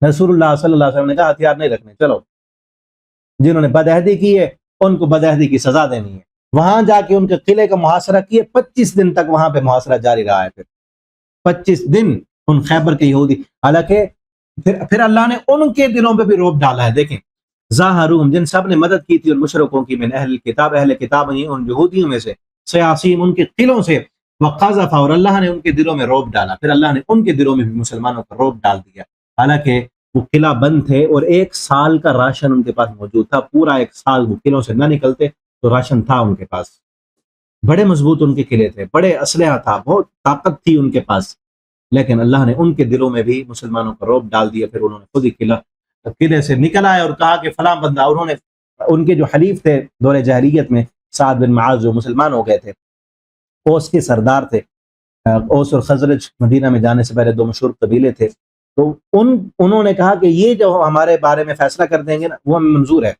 رسول اللہ صلی اللہ علیہ وسلم نے کہا ہتھیار نہیں رکھنے، چلو جنہوں نے بدعہدی کی ہے ان کو بدعہدی کی سزا دینی ہے۔ وہاں جا کے ان کے قلعے کا محاصرہ کیے، 25 دن تک وہاں پہ محاصرہ جاری رہا ہے، پھر 25 دن ان خیبر کے یہودی، حالانکہ پھر اللہ نے ان کے دلوں پہ بھی روب ڈالا ہے۔ دیکھیں ظاہرون، جن سب نے مدد کی تھی ان مشرکوں کی، من اہل کتاب نہیں، ان یہودیوں میں سے، سیاسیم ان کے قلعوں سے، وقذف، اور اللہ نے ان کے دلوں میں روب ڈالا، پھر اللہ نے ان کے دلوں میں بھی مسلمانوں کا روب ڈال دیا، حالانکہ وہ قلعہ بند تھے اور 1 سال کا راشن ان کے پاس موجود تھا، پورا 1 سال وہ قلعوں سے نہ نکلتے تو راشن تھا ان کے پاس، بڑے مضبوط ان کے قلعے تھے، بڑے اسلحہ تھا، بہت طاقت تھی ان کے پاس، لیکن اللہ نے ان کے دلوں میں بھی مسلمانوں کا روب ڈال دیا۔ پھر انہوں نے خود ہی قلعے سے نکل آئے اور کہا کہ فلاں بندہ، انہوں نے ان کے جو حلیف تھے دور جاہلیت میں، سعد بن معاذ جو مسلمان ہو گئے تھے، اوس کے سردار تھے، اوس اور خزرج مدینہ میں جانے سے پہلے 2 مشہور قبیلے تھے، تو انہوں نے کہا کہ یہ جو ہمارے بارے میں فیصلہ کر دیں گے نا وہ ہمیں منظور ہے۔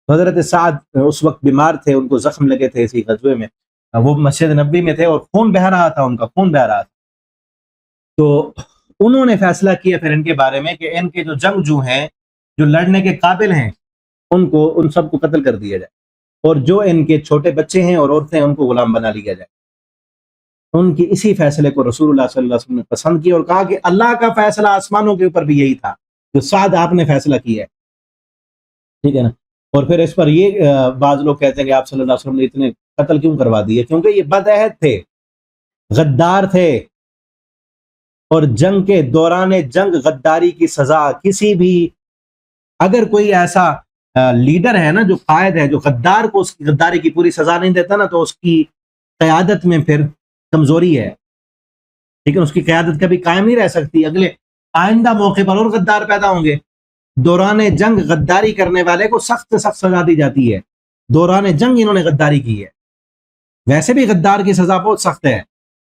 حضرت سعد اس وقت بیمار تھے، ان کو زخم لگے تھے اسی غزوے میں، وہ مسجد نبی میں تھے اور خون بہہ رہا تھا، ان کا خون بہہ رہا تھا، تو انہوں نے فیصلہ کیا پھر ان کے بارے میں کہ ان کے جو جنگجو ہیں، جو لڑنے کے قابل ہیں، ان سب کو قتل کر دیا جائے، اور جو ان کے چھوٹے بچے ہیں اور عورتیں ان کو غلام بنا لیا جائے۔ ان کی اسی فیصلے کو رسول اللہ صلی اللہ علیہ وسلم نے پسند کیا اور کہا کہ اللہ کا فیصلہ آسمانوں کے اوپر بھی یہی تھا جو سعد آپ نے فیصلہ کیا ہے، ٹھیک ہے نا۔ اور پھر اس پر یہ بعض لوگ کہتے ہیں کہ آپ صلی اللہ علیہ وسلم نے اتنے قتل کیوں کروا دیے؟ کیونکہ یہ بدعہد تھے، غدار تھے، اور جنگ کے دوران جنگ غداری کی سزا کسی بھی، اگر کوئی ایسا لیڈر ہے نا، جو قائد ہے، جو غدار کو اس کی غداری کی پوری سزا نہیں دیتا نا، تو اس کی قیادت میں پھر کمزوری ہے، لیکن اس کی قیادت کبھی قائم نہیں رہ سکتی۔ اگلے آئندہ موقع پر اور غدار پیدا ہوں گے۔ دوران جنگ غداری کرنے والے کو سخت سے سخت سزا دی جاتی ہے، دوران جنگ انہوں نے غداری کی ہے۔ ویسے بھی غدار کی سزا بہت سخت ہے،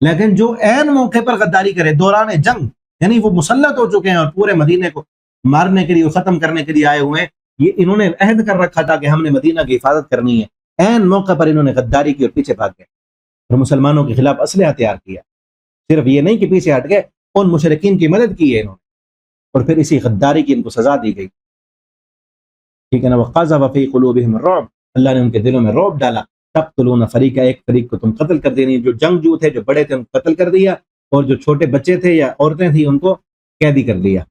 لیکن جو عین موقع پر غداری کرے دوران جنگ، یعنی وہ مسلط ہو چکے ہیں اور پورے مدینے کو مارنے کے لیے، ختم کرنے کے لیے آئے ہوئے ہیں، یہ انہوں نے عہد کر رکھا تھا کہ ہم نے مدینہ کی حفاظت کرنی ہے، عین موقع پر انہوں نے غداری کی اور پیچھے بھاگ گئے اور مسلمانوں کے خلاف اسلحہ تیار کیا۔ صرف یہ نہیں کہ پیچھے ہٹ گئے، ان مشرکین کی مدد کی ہے انہوں نے، اور پھر اسی غداری کی ان کو سزا دی گئی، ٹھیک ہے نا۔ وَقَذَفَ فِي قُلُوبِهِمُ الرُّعْبَ، اللہ نے ان کے دلوں میں رعب ڈالا۔ تقتلون فریقا، ایک فریق کو تم قتل کر دینی، جو جنگجو تھے، جو بڑے تھے، ان کو قتل کر دیا، اور جو چھوٹے بچے تھے یا عورتیں تھیں ان کو قیدی کر دیا،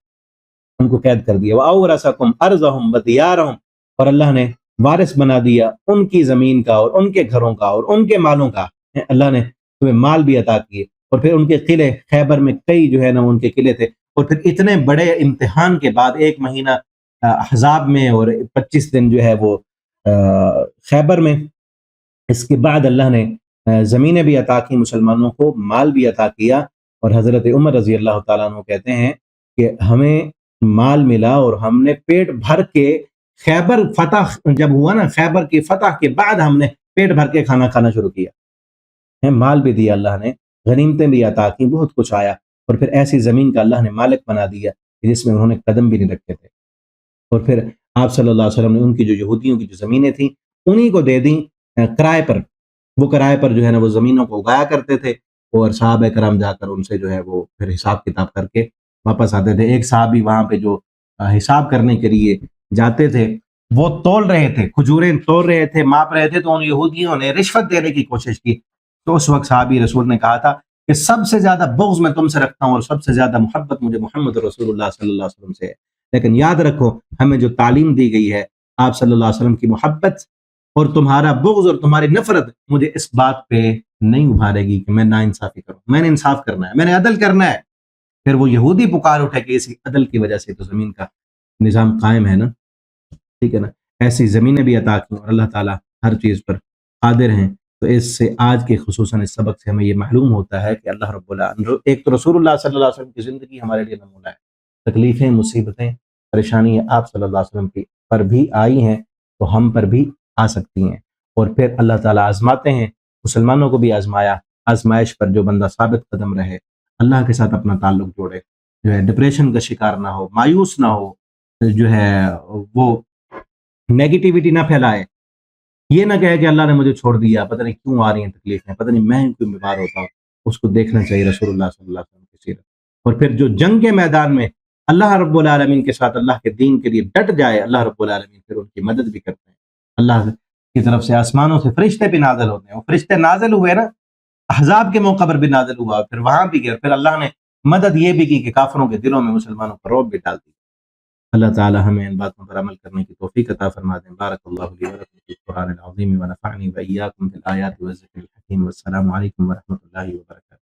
ان کو قید کر دیا۔ وَأَوْرَثَكُمْ أَرْضَهُمْ وَدِيَارَهُمْ، اور اللہ نے وارث بنا دیا ان کی زمین کا اور ان کے گھروں کا اور ان کے مالوں کا۔ اللہ نے تمہیں مال بھی عطا کیے، اور پھر ان کے قلعے، خیبر میں کئی جو ہے نا ان کے قلعے تھے، اور پھر اتنے بڑے امتحان کے بعد، ایک مہینہ احزاب میں اور 25 دن جو ہے وہ خیبر میں، اس کے بعد اللہ نے زمینیں بھی عطا کی مسلمانوں کو، مال بھی عطا کیا۔ اور حضرت عمر رضی اللہ تعالیٰ عنہ کہتے ہیں کہ ہمیں مال ملا اور ہم نے پیٹ بھر کے، خیبر فتح جب ہوا نا، خیبر کی فتح کے بعد ہم نے پیٹ بھر کے کھانا کھانا شروع کیا، مال بھی دیا اللہ نے، غنیمتیں بھی عطا کی، بہت کچھ آیا۔ اور پھر ایسی زمین کا اللہ نے مالک بنا دیا جس میں انہوں نے قدم بھی نہیں رکھے تھے۔ اور پھر آپ صلی اللہ علیہ وسلم نے ان کی جو یہودیوں کی جو زمینیں تھیں انہی کو دے دیں کرائے پر، وہ کرائے پر جو ہے نا وہ زمینوں کو اگایا کرتے تھے، اور صحابہ کرام جا کر ان سے جو ہے وہ پھر حساب کتاب کر کے واپس آتے تھے۔ ایک صحابی وہاں پہ جو حساب کرنے کے لیے جاتے تھے، وہ تول رہے تھے، کھجوریں تول رہے تھے، ماپ رہے تھے، تو ان یہودیوں نے رشوت دینے کی کوشش کی۔ تو اس وقت صحابی رسول نے کہا تھا کہ سب سے زیادہ بغض میں تم سے رکھتا ہوں اور سب سے زیادہ محبت مجھے محمد رسول اللہ صلی اللہ علیہ وسلم سے ہے، لیکن یاد رکھو ہمیں جو تعلیم دی گئی ہے آپ صلی اللہ علیہ وسلم کی محبت اور تمہارا بغض اور تمہاری نفرت مجھے اس بات پہ نہیں ابھارے گی کہ میں ناانصافی کروں، میں نے انصاف کرنا ہے، میں نے عدل کرنا ہے۔ پھر وہ یہودی پکار اٹھے کہ اسی عدل کی وجہ سے تو زمین کا نظام قائم ہے نا، ٹھیک ہے نا۔ ایسی زمینیں بھی عطا کی اور اللہ تعالیٰ ہر چیز پر قادر ہیں۔ تو اس سے آج کے خصوصاً اس سبق سے ہمیں یہ معلوم ہوتا ہے کہ اللہ رب العالمین، ایک تو رسول اللہ صلی اللہ علیہ وسلم کی زندگی ہمارے لیے نمونہ ہے، تکلیفیں، مصیبتیں، پریشانی آپ صلی اللہ علیہ وسلم کی پر بھی آئی ہیں تو ہم پر بھی آ سکتی ہیں، اور پھر اللہ تعالیٰ آزماتے ہیں، مسلمانوں کو بھی آزمایا۔ آزمائش پر جو بندہ ثابت قدم رہے، اللہ کے ساتھ اپنا تعلق جوڑے، جو ہے ڈپریشن کا شکار نہ ہو، مایوس نہ ہو، جو ہے وہ نیگیٹیوٹی نہ پھیلائے، یہ نہ کہے کہ اللہ نے مجھے چھوڑ دیا، پتہ نہیں کیوں آ رہی ہیں تکلیفیں، پتہ نہیں میں کیوں بیمار ہوتا ہوں۔ اس کو دیکھنا چاہیے رسول اللہ صلی اللہ علیہ وسلم کی سیرت، اور پھر جو جنگ کے میدان میں اللہ رب العالمین کے ساتھ اللہ کے دین کے لیے ڈٹ جائے، اللہ رب العالمین پھر ان کی مدد بھی کرتے ہیں۔ اللہ کی طرف سے آسمانوں سے فرشتے بھی نازل ہوتے ہیں، وہ فرشتے نازل ہوئے نا، احزاب کے موقع پر بھی نازل ہوا، پھر وہاں بھی گئے، پھر اللہ نے مدد یہ بھی کی کہ کافروں کے دلوں میں مسلمانوں پر رعب بھی ڈال دی۔ اللہ تعالی ہمیں ان باتوں پر عمل کرنے کی توفیق عطا فرما دیں۔ بارک اللہ لی ولکم فی القرآن العظیم ونفعنی وإیاکم بالآیات والذکر الحکیم، والسلام علیکم ورحمۃ اللہ وبرکاتہ۔